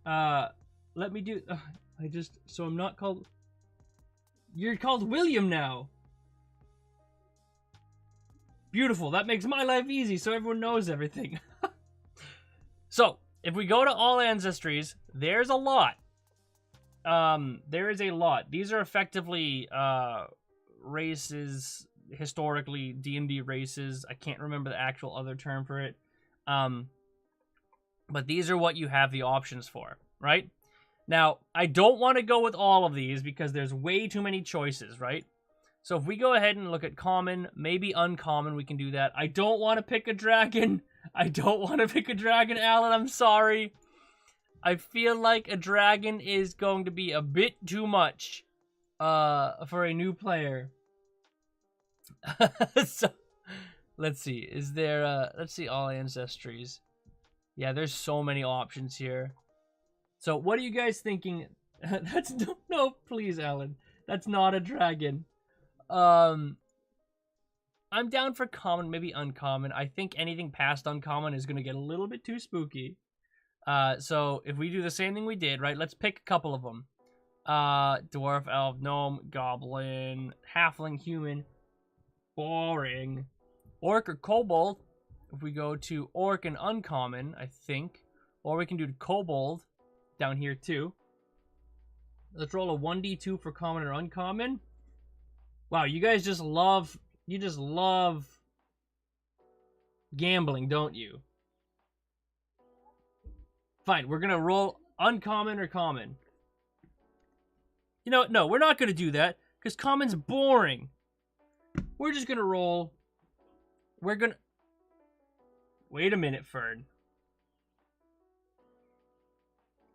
Let me do... so I'm not called... You're called William now. Beautiful. That makes my life easy, so everyone knows everything. So, if we go to all ancestries, there's a lot. There is a lot. These are effectively races, historically D&D races. I can't remember the actual other term for it. But these are what you have the options for, right? Now, I don't want to go with all of these because there's way too many choices, right? So if we go ahead and look at common, maybe uncommon, we can do that. I don't want to pick a dragon. I don't want to pick a dragon, Alan. I'm sorry. I feel like a dragon is going to be a bit too much for a new player. So, let's see. Is there... let's see all ancestries. Yeah, there's so many options here. So what are you guys thinking? That's... No, please, Alan. That's not a dragon. I'm down for common, maybe uncommon. I think anything past uncommon is going to get a little bit too spooky. So if we do the same thing we did, right, let's pick a couple of them. Dwarf, elf, gnome, goblin, halfling, human. Boring. Orc or kobold. If we go to orc and uncommon, I think. Or we can do kobold down here too. Let's roll a 1d2 for common or uncommon. Wow, you guys just love, gambling, don't you? Fine, we're gonna roll uncommon or common. You know, no, we're not gonna do that, because common's boring. We're just gonna roll, wait a minute, Fern.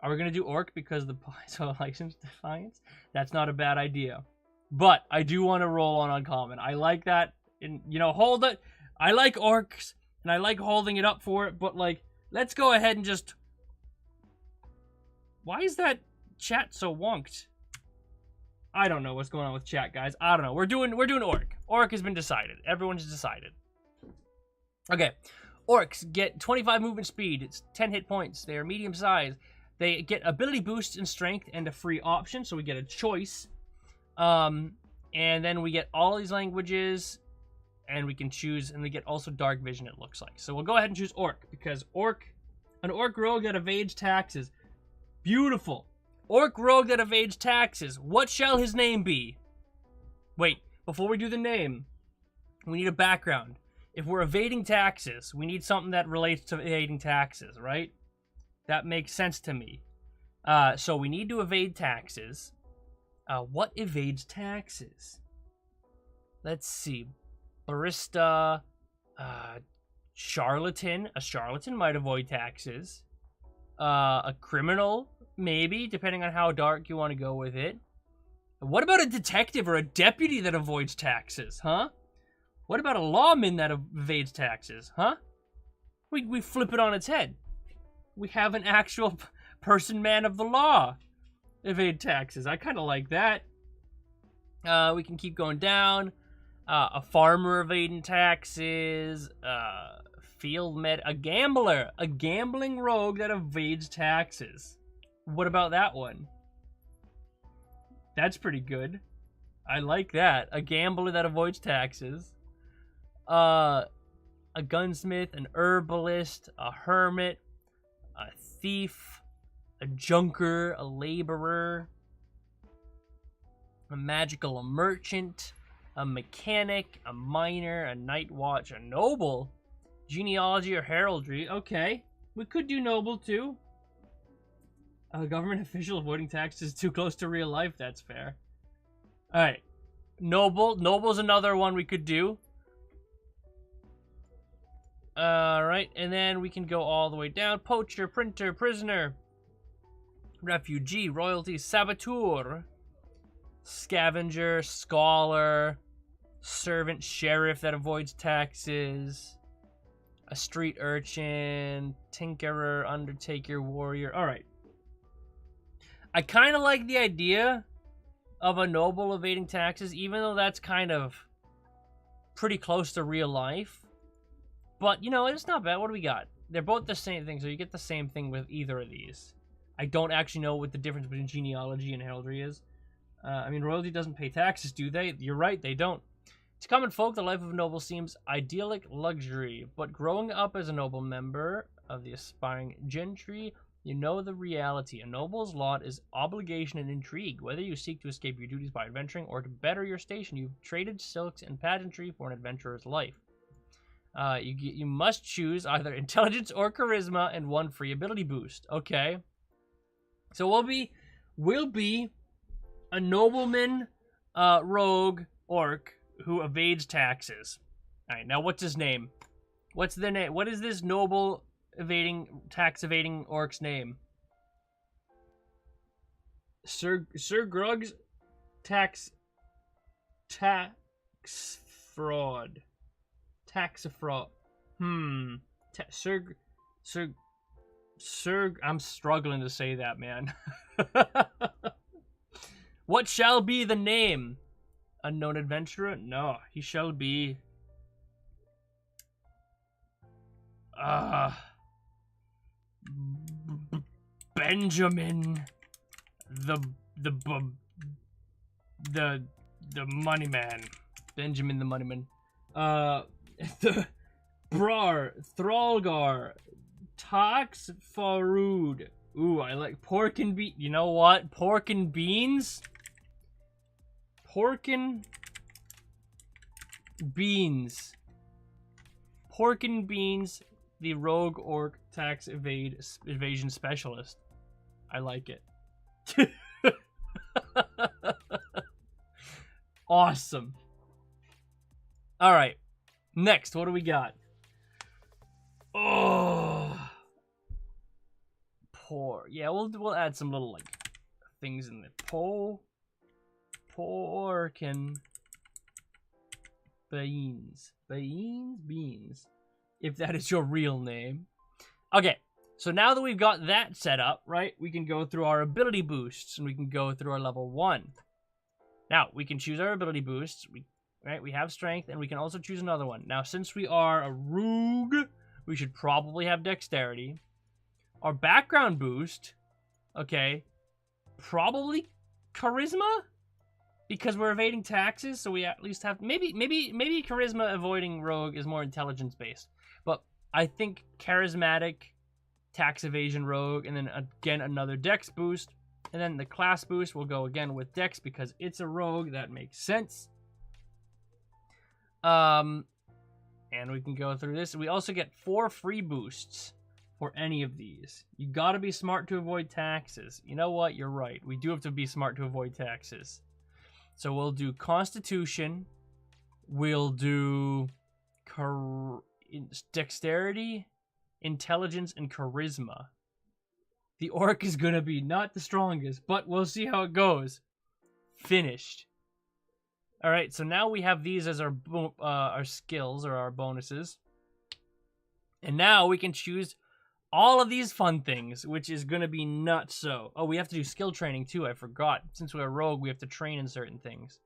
Are we gonna do orc because of the Paizo license defiance? That's not a bad idea. But I do want to roll on uncommon. I like that. And, you know, hold it. I like orcs, and I like holding it up for it, but, like, let's go ahead and just... Why is that chat so wonked? I don't know what's going on with chat, guys. I don't know. We're doing orc. Orc has been decided. Everyone's decided. Okay. Orcs get 25 movement speed. It's 10 hit points. They are medium size. They get ability boosts in strength and a free option, so we get a choice. And then we get all these languages, and we can choose, and we get also dark vision, it looks like. So we'll go ahead and choose orc, because an orc rogue that evades taxes. Beautiful. Orc rogue that evades taxes. What shall his name be? Wait, before we do the name, We need a background. If we're evading taxes, we need something that relates to evading taxes, right? That makes sense to me. So we need to evade taxes. What evades taxes? Let's see. Barista, charlatan. A charlatan might avoid taxes. A criminal, maybe, depending on how dark you want to go with it. What about a detective or a deputy that avoids taxes, huh? What about a lawman that evades taxes, huh? We flip it on its head. We have an actual person, man of the law, evade taxes. I kind of like that. We can keep going down. A farmer evading taxes. A gambler. A gambling rogue that evades taxes. What about that one? That's pretty good. I like that. A gambler that avoids taxes. A gunsmith, an herbalist, a hermit, a thief, a junker, a laborer, a magical merchant, a mechanic, a miner, a night watch, a noble, genealogy or heraldry. Okay, we could do noble too. A government official avoiding taxes too close to real life. That's fair. All right, noble. Noble's another one we could do. Alright, and then we can go all the way down. Poacher, printer, prisoner, refugee, royalty, saboteur, scavenger, scholar, servant, sheriff that avoids taxes, a street urchin, tinkerer, undertaker, warrior. Alright. I kind of like the idea of a noble evading taxes, even though that's kind of pretty close to real life. But, you know, it's not bad. What do we got? They're both the same thing, so you get the same thing with either of these. I don't actually know what the difference between genealogy and heraldry is. I mean, royalty doesn't pay taxes, do they? You're right, they don't. To common folk, the life of a noble seems idyllic luxury, but growing up as a noble member of the aspiring gentry, you know the reality. A noble's lot is obligation and intrigue. Whether you seek to escape your duties by adventuring or to better your station, you've traded silks and pageantry for an adventurer's life. You must choose either intelligence or charisma and one free ability boost. Okay. So we'll be a nobleman, rogue, orc who evades taxes. Alright, now what's his name? What's the name? What is this noble tax evading orc's name? Sir Grug's tax fraud. Tax fraud. Sir, I'm struggling to say that, man. What shall be the name? Unknown adventurer? No, he shall be... Benjamin... The money man. Benjamin the money man. The Thralgar, Tax Farood. Ooh, I like pork and beans. You know what? Pork and beans? Pork and beans. Pork and beans, the rogue orc tax evasion specialist. I like it. Awesome. Alright. Next, what do we got? Oh, poor. Yeah, we'll add some little like things in there. Pork and beans. Beans. If that is your real name. Okay, so now that we've got that set up, right, we can go through our ability boosts and we can go through our level 1. Now, we can choose our ability boosts. We have strength, and we can also choose another one. Now, since we are a rogue, we should probably have dexterity. Our background boost, okay, probably charisma, because we're evading taxes, so we at least have maybe charisma avoiding rogue is more intelligence based. But I think charismatic tax evasion rogue, and then again another dex boost, and then the class boost will go again with dex because it's a rogue. That makes sense. And we can go through this. We also get 4 free boosts for any of these. You gotta be smart to avoid taxes. You know what? You're right. We do have to be smart to avoid taxes. So we'll do Constitution. We'll do Dexterity, Intelligence, and Charisma. The orc is gonna be not the strongest, but we'll see how it goes. Finished. All right, so now we have these as our skills or our bonuses. And now we can choose all of these fun things, which is going to be nuts. So, oh, we have to do skill training too. I forgot. Since we're a rogue, we have to train in certain things.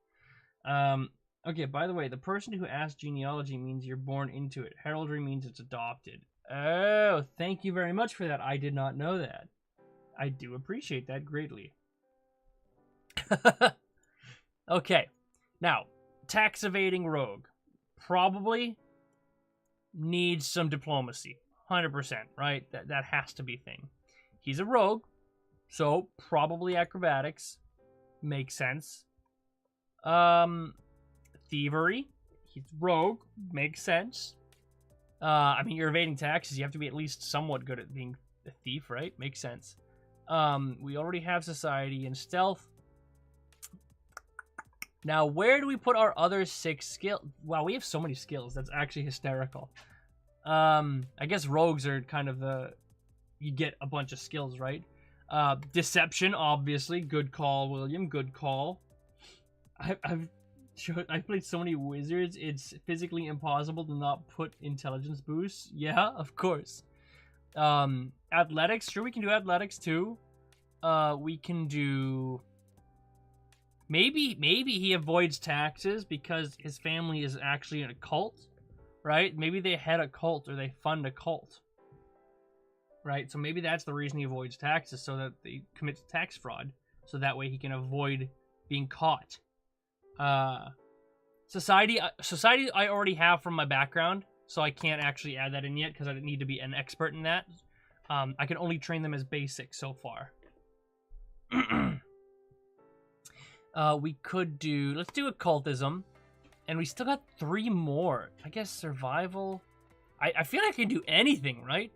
Okay, by the way, the person who asked genealogy means you're born into it. Heraldry means it's adopted. Oh, thank you very much for that. I did not know that. I do appreciate that greatly. Okay. Now, tax evading rogue probably needs some diplomacy. 100%, right? That has to be a thing. He's a rogue, so probably acrobatics. Makes sense. Thievery. He's rogue. Makes sense. I mean, you're evading taxes. You have to be at least somewhat good at being a thief, right? Makes sense. We already have society and stealth. Now, where do we put our other 6 skills? Wow, we have so many skills. That's actually hysterical. I guess rogues are kind of you get a bunch of skills, right? Deception, obviously. Good call, William. Good call. I've played so many wizards, it's physically impossible to not put intelligence boosts. Yeah, of course. Athletics. Sure, we can do athletics too. We can do... Maybe he avoids taxes because his family is actually in a cult, right? Maybe they head a cult or they fund a cult, right? So maybe that's the reason he avoids taxes, so that he commits tax fraud, so that way he can avoid being caught. Society I already have from my background, so I can't actually add that in yet because I need to be an expert in that. I can only train them as basic so far. We could do... Let's do occultism. And we still got 3 more. I guess survival... I feel like I can do anything, right?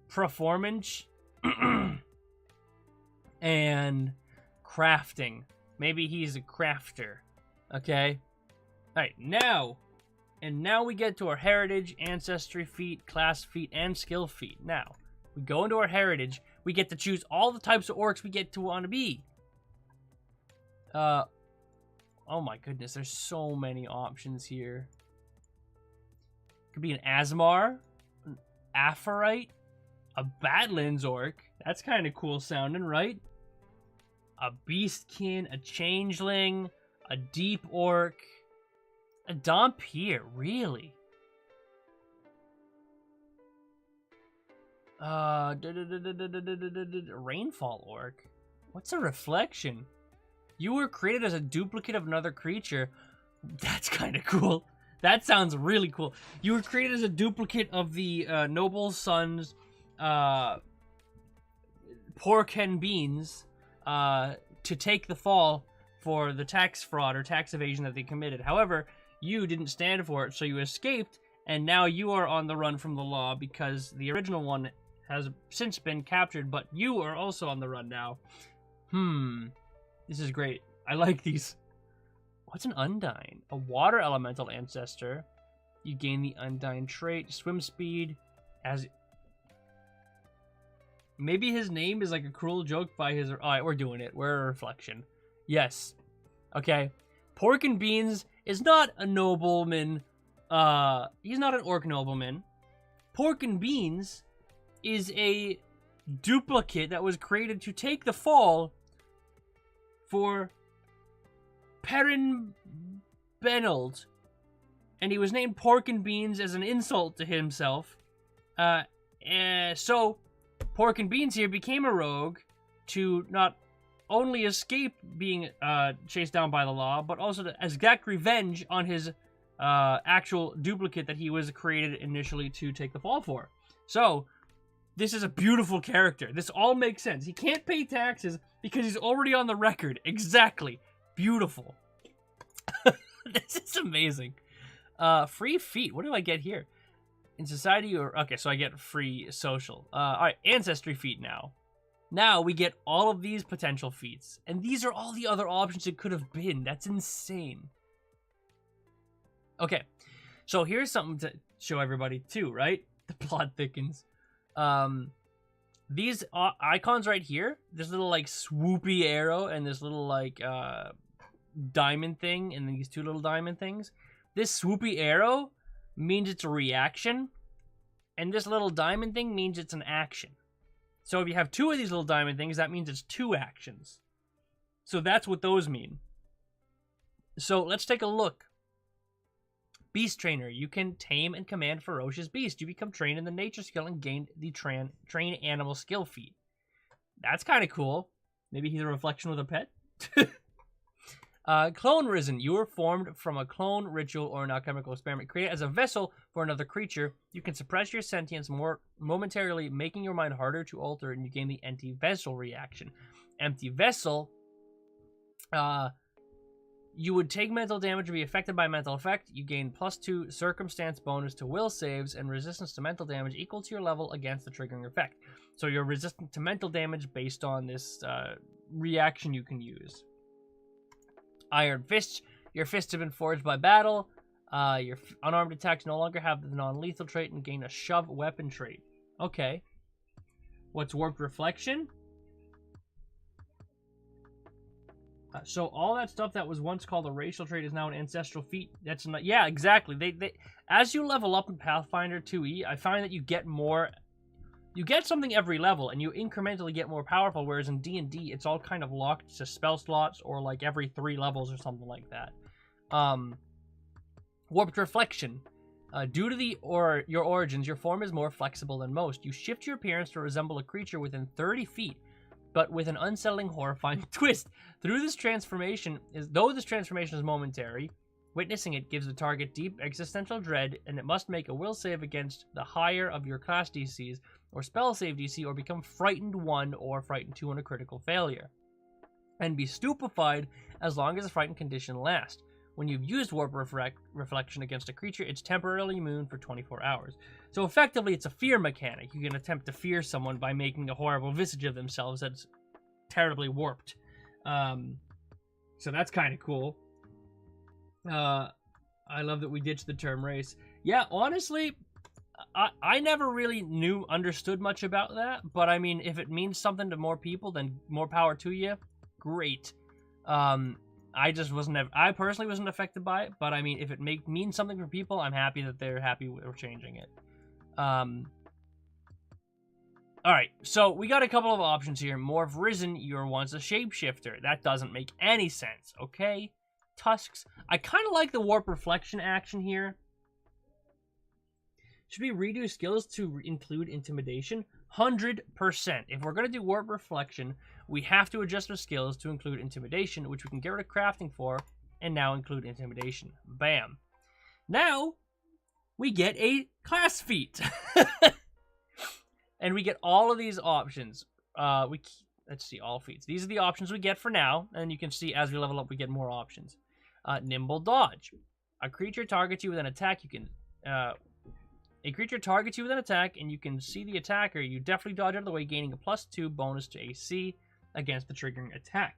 Performance. And crafting. Maybe he's a crafter. Okay? Alright, now... And now we get to our heritage, ancestry feat, class feat, and skill feat. Now, we go into our heritage... We get to choose all the types of orcs we get to want to be. Oh my goodness, there's so many options here. Could be an Asmar, an Aphorite, a Badlands orc. That's kind of cool sounding, right? A Beastkin, a Changeling, a Deep orc, a Dhampir, really? Rainfall orc. What's a reflection? You were created as a duplicate of another creature. That's kind of cool. That sounds really cool. You were created as a duplicate of the noble son's pork and beans to take the fall for the tax fraud or tax evasion that they committed. However, you didn't stand for it, so you escaped, and now you are on the run from the law because the original one has since been captured, but you are also on the run now. This is great. I like these. What's an Undyne? A water elemental ancestor. You gain the Undyne trait, swim speed, as... Maybe his name is like a cruel joke by his... Alright, we're doing it. We're a reflection. Yes. Okay. Pork and Beans is not a nobleman. He's not an orc nobleman. Pork and Beans is a duplicate that was created to take the fall for Perrin Benold, and he was named Pork and Beans as an insult to himself. So Pork and Beans here became a rogue to not only escape being chased down by the law, but also to exact revenge on his actual duplicate that he was created initially to take the fall for. So this is a beautiful character. This all makes sense. He can't pay taxes because he's already on the record. Exactly. Beautiful. This is amazing. Free feat. What do I get here? In society or... Okay, so I get free social. Alright, ancestry feat now. Now we get all of these potential feats. And these are all the other options it could have been. That's insane. Okay, so here's something to show everybody too, right? The plot thickens. These icons right here, this little like swoopy arrow and this little like diamond thing and these two little diamond things. This swoopy arrow means it's a reaction, and this little diamond thing means it's an action. So if you have two of these little diamond things, that means it's two actions. So that's what those mean. So let's take a look. Beast Trainer. You can tame and command ferocious beasts. You become trained in the nature skill and gain the train animal skill feat. That's kind of cool. Maybe he's a reflection with a pet. Clone Risen. You are formed from a clone, ritual, or an alchemical experiment created as a vessel for another creature. You can suppress your sentience more momentarily, making your mind harder to alter, and you gain the Empty Vessel reaction. Empty Vessel... you would take mental damage or be affected by mental effect. You gain +2 circumstance bonus to will saves and resistance to mental damage equal to your level against the triggering effect. So you're resistant to mental damage based on this reaction you can use. Iron Fists. Your fists have been forged by battle. Your unarmed attacks no longer have the non-lethal trait and gain a shove weapon trait. Okay. What's Warped Reflection? So all that stuff that was once called a racial trait is now an ancestral feat. That's not... Yeah, exactly. They as you level up in Pathfinder 2e, I find that you get more... You get something every level, and you incrementally get more powerful, whereas in D&D, it's all kind of locked to spell slots, or like every 3 levels or something like that. Warped Reflection. Due to your origins, your form is more flexible than most. You shift your appearance to resemble a creature within 30 feet, but with an unsettling, horrifying twist. Though this transformation is momentary, witnessing it gives the target deep existential dread, and it must make a will save against the higher of your class DCs, or spell save DC, or become frightened 1 or frightened 2 on a critical failure. And be stupefied as long as the frightened condition lasts. When you've used Warp Reflection against a creature, it's temporarily immune for 24 hours. So effectively, it's a fear mechanic. You can attempt to fear someone by making a horrible visage of themselves that's terribly warped. So that's kind of cool. I love that we ditched the term race. Yeah, honestly, I never really understood much about that. But I mean, if it means something to more people, then more power to you. Great. I personally wasn't affected by it, but I mean, if it means something for people, I'm happy that they're happy we're changing it. Alright, so we got a couple of options here. Morph Risen, you're once a shapeshifter. That doesn't make any sense, okay? Tusks. I kind of like the Warp Reflection action here. Should we redo skills to include Intimidation? 100%. If we're going to do Warp Reflection, we have to adjust our skills to include Intimidation, which we can get rid of Crafting for, and now include Intimidation. Bam. Now, we get a class feat. And we get all of these options. Let's see, all feats. These are the options we get for now, and you can see as we level up, we get more options. Nimble Dodge. A creature targets you with an attack. A creature targets you with an attack, and you can see the attacker. You definitely dodge out of the way, gaining a +2 bonus to AC against the triggering attack.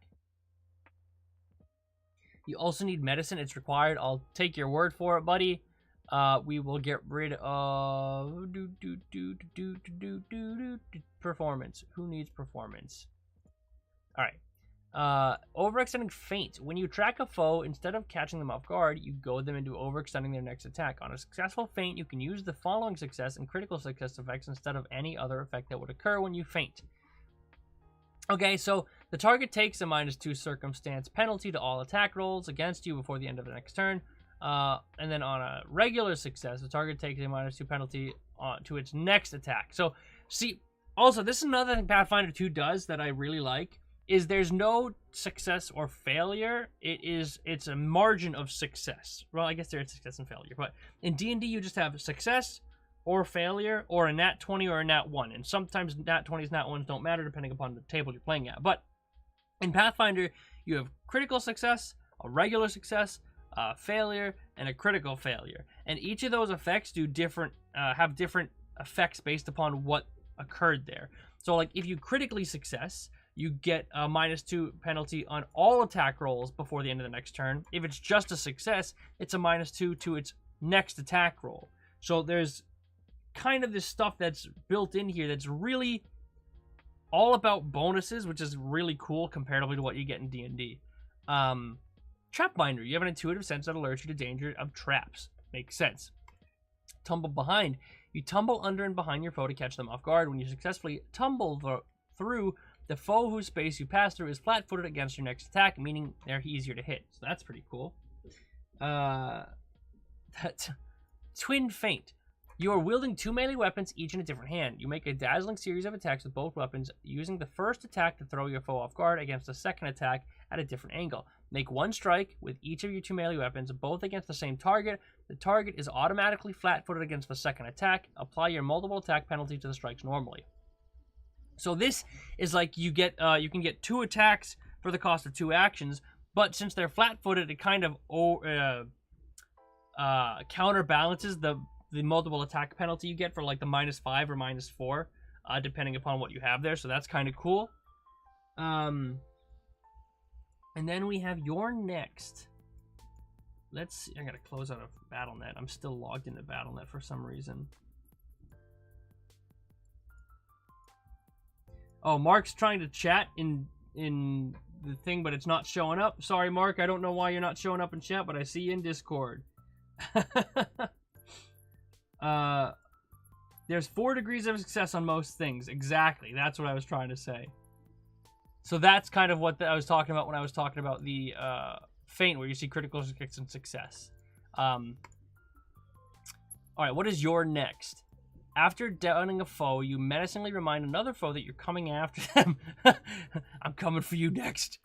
You also need medicine. It's required. I'll take your word for it, buddy. We will get rid of performance. Who needs performance? All right. Overextending Feint. When you track a foe, instead of catching them off guard, you goad them into overextending their next attack. On a successful feint, you can use the following success and critical success effects instead of any other effect that would occur when you feint. Okay, so the target takes a -2 circumstance penalty to all attack rolls against you before the end of the next turn. And then on a regular success, the target takes a -2 penalty to its next attack. So, see, also, this is another thing Pathfinder 2 does that I really like, is there's no success or failure. It's a margin of success. Well, I guess there is success and failure, but in D&D, you just have success or failure or a nat 20 or a nat 1. And sometimes nat 20s, nat 1s don't matter depending upon the table you're playing at. But in Pathfinder, you have critical success, a regular success, failure, and a critical failure. And each of those effects do different, have different effects based upon what occurred there. So like if you critically success, you get a -2 penalty on all attack rolls before the end of the next turn. If it's just a success, it's a -2 to its next attack roll. So there's kind of this stuff that's built in here that's really all about bonuses, which is really cool comparatively to what you get in D&D. Trap Binder. You have an intuitive sense that alerts you to danger of traps. Makes sense. Tumble Behind. You tumble under and behind your foe to catch them off guard. When you successfully tumble through, the foe whose space you pass through is flat-footed against your next attack, meaning they're easier to hit. So that's pretty cool. Twin Feint. You are wielding 2 melee weapons, each in a different hand. You make a dazzling series of attacks with both weapons, using the first attack to throw your foe off guard against the second attack at a different angle. Make 1 strike with each of your 2 melee weapons, both against the same target. The target is automatically flat-footed against the second attack. Apply your multiple attack penalty to the strikes normally. So this is like you can get 2 attacks for the cost of 2 actions, but since they're flat-footed, it kind of counterbalances the multiple attack penalty you get for like the -5 or -4, depending upon what you have there. So that's kind of cool. And then we have your next. Let's see. I gotta close out of BattleNet. I'm still logged into BattleNet for some reason. Oh, Mark's trying to chat in the thing, but it's not showing up. Sorry, Mark. I don't know why you're not showing up in chat, but I see you in Discord. There's 4 degrees of success on most things. Exactly. That's what I was trying to say. So that's kind of what I was talking about when I was talking about the feint, where you see critical success and success. All right, what is your next? After downing a foe, you menacingly remind another foe that you're coming after them. I'm coming for you next.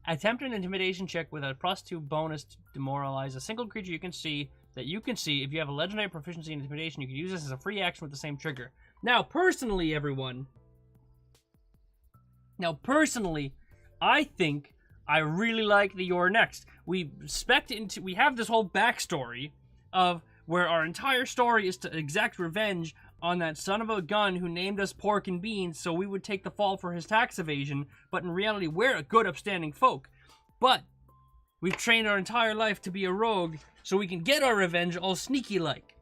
Attempt an intimidation check with a +2 bonus to demoralize a single creature you can see. If you have a legendary proficiency in intimidation, you can use this as a free action with the same trigger. Now, personally, everyone. I think I really like the You're Next. We have this whole backstory of where our entire story is to exact revenge on that son of a gun who named us pork and beans so we would take the fall for his tax evasion, but in reality we're a good upstanding folk. But we've trained our entire life to be a rogue so we can get our revenge all sneaky like.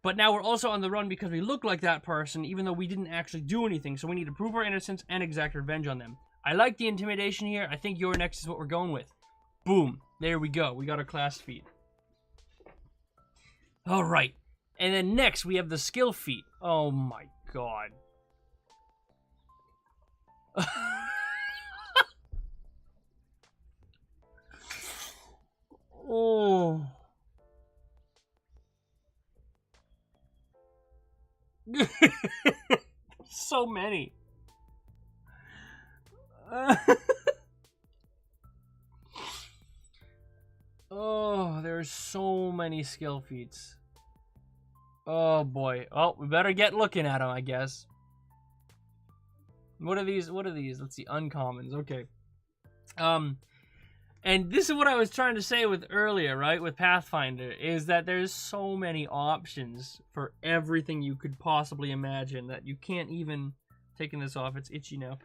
But now we're also on the run because we look like that person even though we didn't actually do anything, so we need to prove our innocence and exact revenge on them. I like the intimidation here. I think Your Next is what we're going with. Boom. There we go. We got our class feat. Alright. And then next we have the skill feat. Oh my god. Oh. So many. Oh, there's so many skill feats. Oh boy. Oh, we better get looking at them, I guess. What are these? Let's see. Uncommons. Okay. And this is what I was trying to say with earlier, right? With Pathfinder, is that there's so many options for everything you could possibly imagine that you can't even... Taking this off, it's itchy now.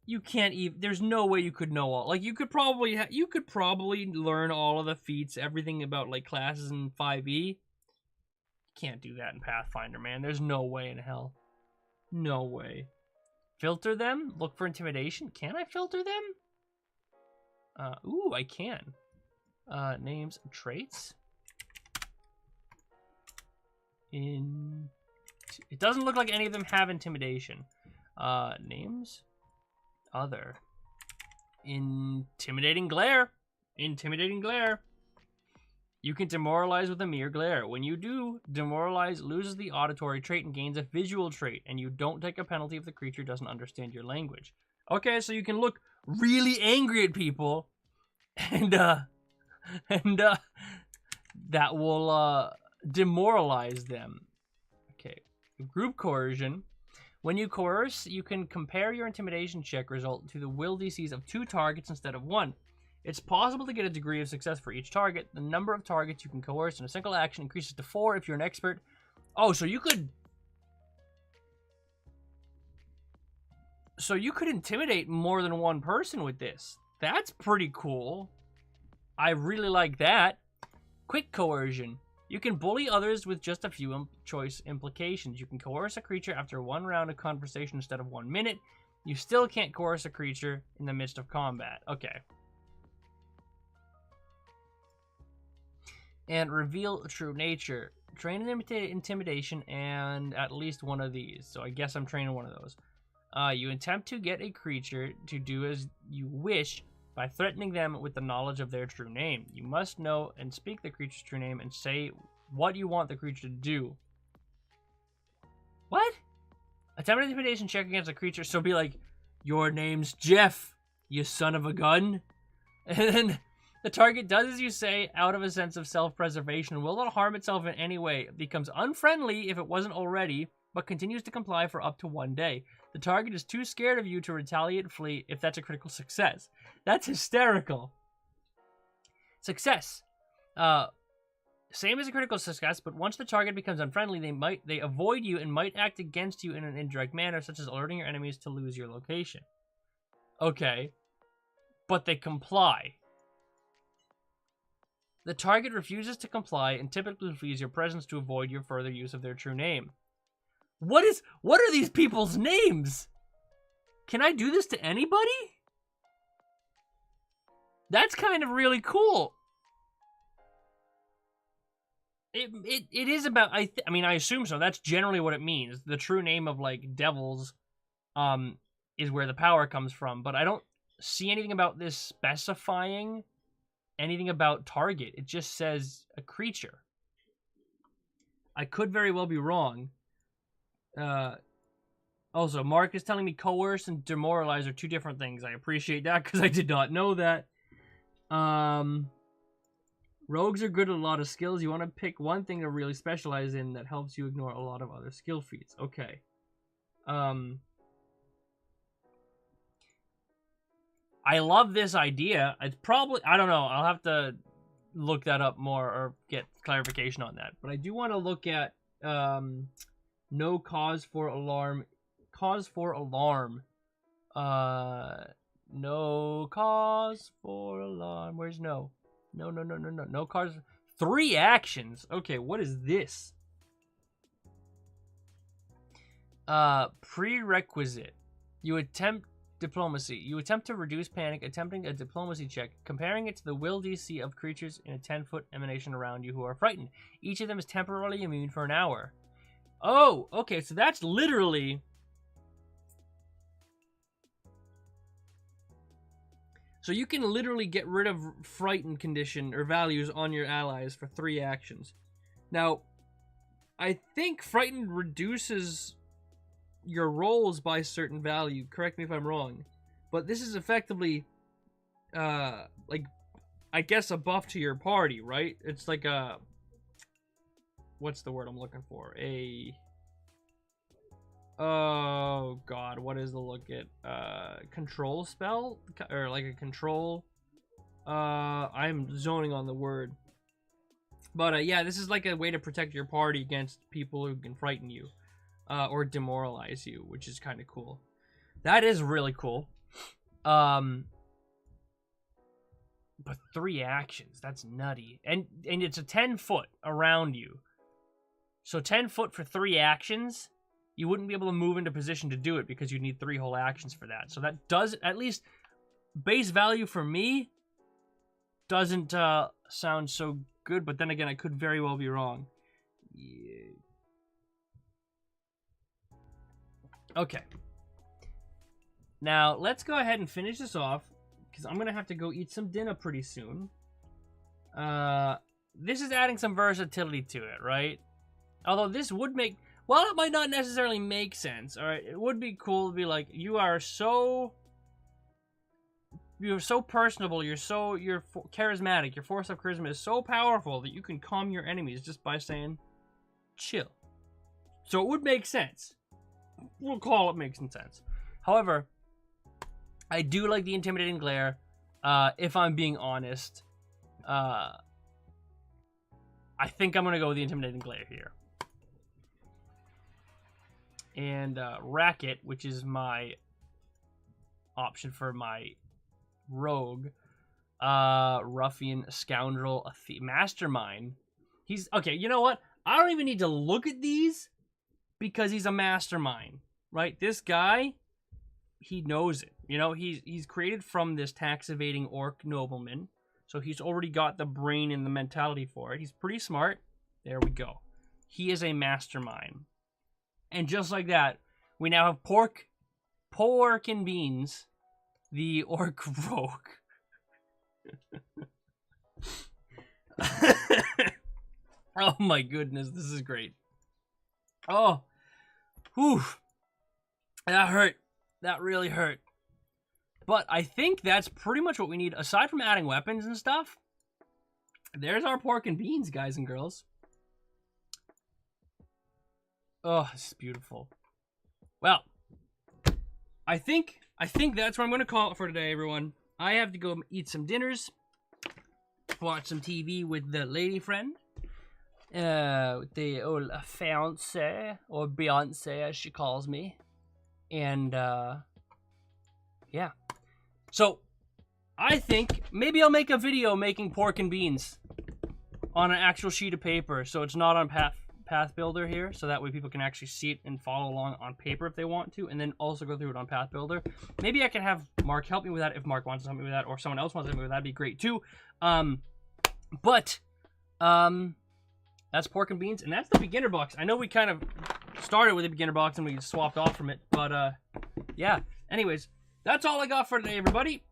You can't even... There's no way you could know all... Like, you could probably learn all of the feats, everything about, like, classes in 5e. Can't do that in Pathfinder, man. There's no way in hell. No way. Filter them? Look for intimidation? Can I filter them? Ooh, I can. Names, traits. It doesn't look like any of them have intimidation. Names. Other. Intimidating glare. Intimidating glare. You can demoralize with a mere glare. When you do, demoralize loses the auditory trait and gains a visual trait, and you don't take a penalty if the creature doesn't understand your language. Okay, so you can look really angry at people, and that will demoralize them. Okay, group coercion. When you coerce, you can compare your intimidation check result to the will DCs of 2 targets instead of 1. It's possible to get a degree of success for each target. The number of targets you can coerce in a single action increases to 4 if you're an expert. Oh, so you could... So you could intimidate more than one person with this. That's pretty cool. I really like that. Quick coercion. You can bully others with just a few choice implications. You can coerce a creature after 1 round of conversation instead of 1 minute. You still can't coerce a creature in the midst of combat. Okay. And reveal true nature. Train in intimidation and at least one of these. So I guess I'm training one of those. You attempt to get a creature to do as you wish by threatening them with the knowledge of their true name. You must know and speak the creature's true name and say what you want the creature to do. What? Attempt an intimidation check against a creature. So be like, your name's Jeff, you son of a gun. And then the target does as you say out of a sense of self-preservation, will not harm itself in any way. It becomes unfriendly if it wasn't already, but continues to comply for up to 1 day. The target is too scared of you to retaliate and flee if that's a critical success. That's hysterical. Success. Same as a critical success, but once the target becomes unfriendly, they avoid you and might act against you in an indirect manner, such as alerting your enemies to lose your location. Okay. But they comply. The target refuses to comply and typically flees your presence to avoid your further use of their true name. What are these people's names? Can I do this to anybody? That's kind of really cool. It is about, I mean, I assume so. That's generally what it means. The true name of, like, devils is where the power comes from. But I don't see anything about this specifying anything about target. It just says a creature. I could very well be wrong. Also, Mark is telling me coerce and demoralize are 2 different things. I appreciate that because I did not know that. Rogues are good at a lot of skills. You want to pick one thing to really specialize in that helps you ignore a lot of other skill feats. Okay. I love this idea. It's probably, I don't know. I'll have to look that up more or get clarification on that. But I do want to look at no cause for alarm. Cause for alarm. No cause for alarm. Where's no? No. No cause. 3 actions. Okay, what is this? Prerequisite. You attempt diplomacy. You attempt to reduce panic, attempting a diplomacy check, comparing it to the will DC of creatures in a 10-foot emanation around you who are frightened. Each of them is temporarily immune for an hour. Oh, okay, so that's literally... So you can literally get rid of frightened condition or values on your allies for 3 actions. Now, I think frightened reduces your rolls by a certain value. Correct me if I'm wrong. But this is effectively, like, I guess a buff to your party, right? It's like a... What's the word I'm looking for? Oh, God, what is the look at? Control spell? Or like a control? I'm zoning on the word. But, yeah, this is like a way to protect your party against people who can frighten you. Or demoralize you, which is kind of cool. That is really cool. But 3 actions, that's nutty. And it's a 10-foot around you. So 10 foot for 3 actions, you wouldn't be able to move into position to do it because you need 3 whole actions for that. So that does, at least, base value for me doesn't sound so good. But then again, I could very well be wrong. Yeah. Okay. Now, let's go ahead and finish this off, because I'm going to have to go eat some dinner pretty soon. This is adding some versatility to it, right? Although this would make... Well, it might not necessarily make sense, alright? It would be cool to be like, you're so personable, you're charismatic, your force of charisma is so powerful that you can calm your enemies just by saying, chill. So it would make sense. We'll call it making sense. However, I do like the intimidating glare. if I'm being honest, I think I'm going to go with the Intimidating Glare here. And Racket, which is my option for my rogue, ruffian, scoundrel, mastermind. He's okay. You know what? I don't even need to look at these because he's a mastermind, right? This guy, he knows it. You know, he's created from this tax evading orc nobleman, so he's already got the brain and the mentality for it. He's pretty smart. There we go. He is a mastermind, and just like that, we now have Pork and Beans, the orc rogue. Oh my goodness, this is great. Oh, whew. That hurt. That really hurt. But I think that's pretty much what we need. Aside from adding weapons and stuff, there's our Pork and Beans, guys and girls. Oh, this is beautiful. Well, I think that's what I'm going to call it for today, everyone. I have to go eat some dinners, watch some TV with the lady friend, the old fiancé, or Beyonce as she calls me, and yeah. So I think maybe I'll make a video making Pork and Beans on an actual sheet of paper, so it's not on Path Builder here, so that way people can actually see it and follow along on paper if they want to, and then also go through it on Path Builder. Maybe I can have Mark help me with that if Mark wants to help me with that, or someone else wants to help me with that. That'd be great too. That's Pork and Beans, and that's the beginner box. I know we kind of started with the beginner box and we swapped off from it, but yeah. Anyways, that's all I got for today, everybody.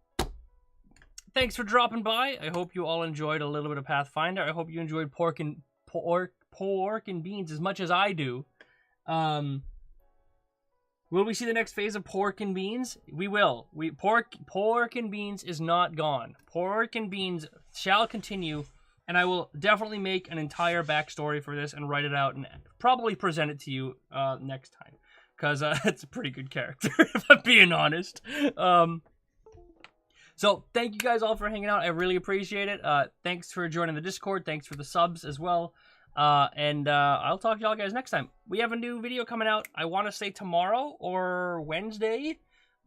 Thanks for dropping by. I hope you all enjoyed a little bit of Pathfinder. I hope you enjoyed Pork and Beans as much as I do. Will we see the next phase of Pork and Beans? We will. Pork and Beans is not gone. Pork and Beans shall continue, and I will definitely make an entire backstory for this and write it out and probably present it to you next time, because it's a pretty good character, if I'm being honest. So thank you guys all for hanging out. I really appreciate it. Thanks for joining the Discord. Thanks for the subs as well. And I'll talk to y'all guys next time. We have a new video coming out, I want to say tomorrow or Wednesday.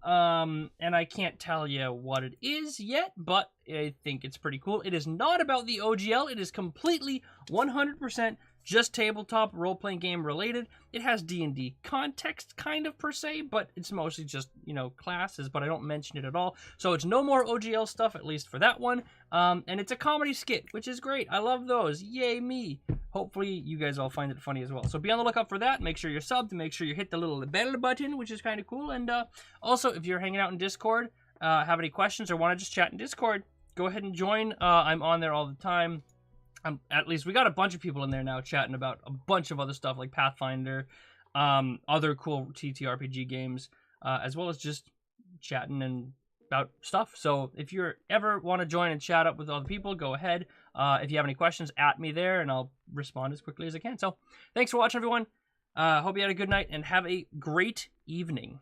And I can't tell you what it is yet, but I think it's pretty cool. It is not about the OGL. It is completely 100% just tabletop role-playing game related. It has D&D context kind of per se, but it's mostly just, you know, classes, but I don't mention it at all. So it's no more OGL stuff, at least for that one. And it's a comedy skit, which is great. I love those. Yay me. Hopefully you guys all find it funny as well. So be on the lookout for that. Make sure you're subbed. Make sure you hit the little bell button, which is kind of cool. And also, if you're hanging out in Discord, have any questions or want to just chat in Discord, go ahead and join. I'm on there all the time. At least we got a bunch of people in there now chatting about a bunch of other stuff like Pathfinder, other cool TTRPG games, as well as just chatting and about stuff. So if you ever want to join and chat up with other people, go ahead. If you have any questions, at me there, and I'll respond as quickly as I can. So thanks for watching, everyone. Hope you had a good night, and have a great evening.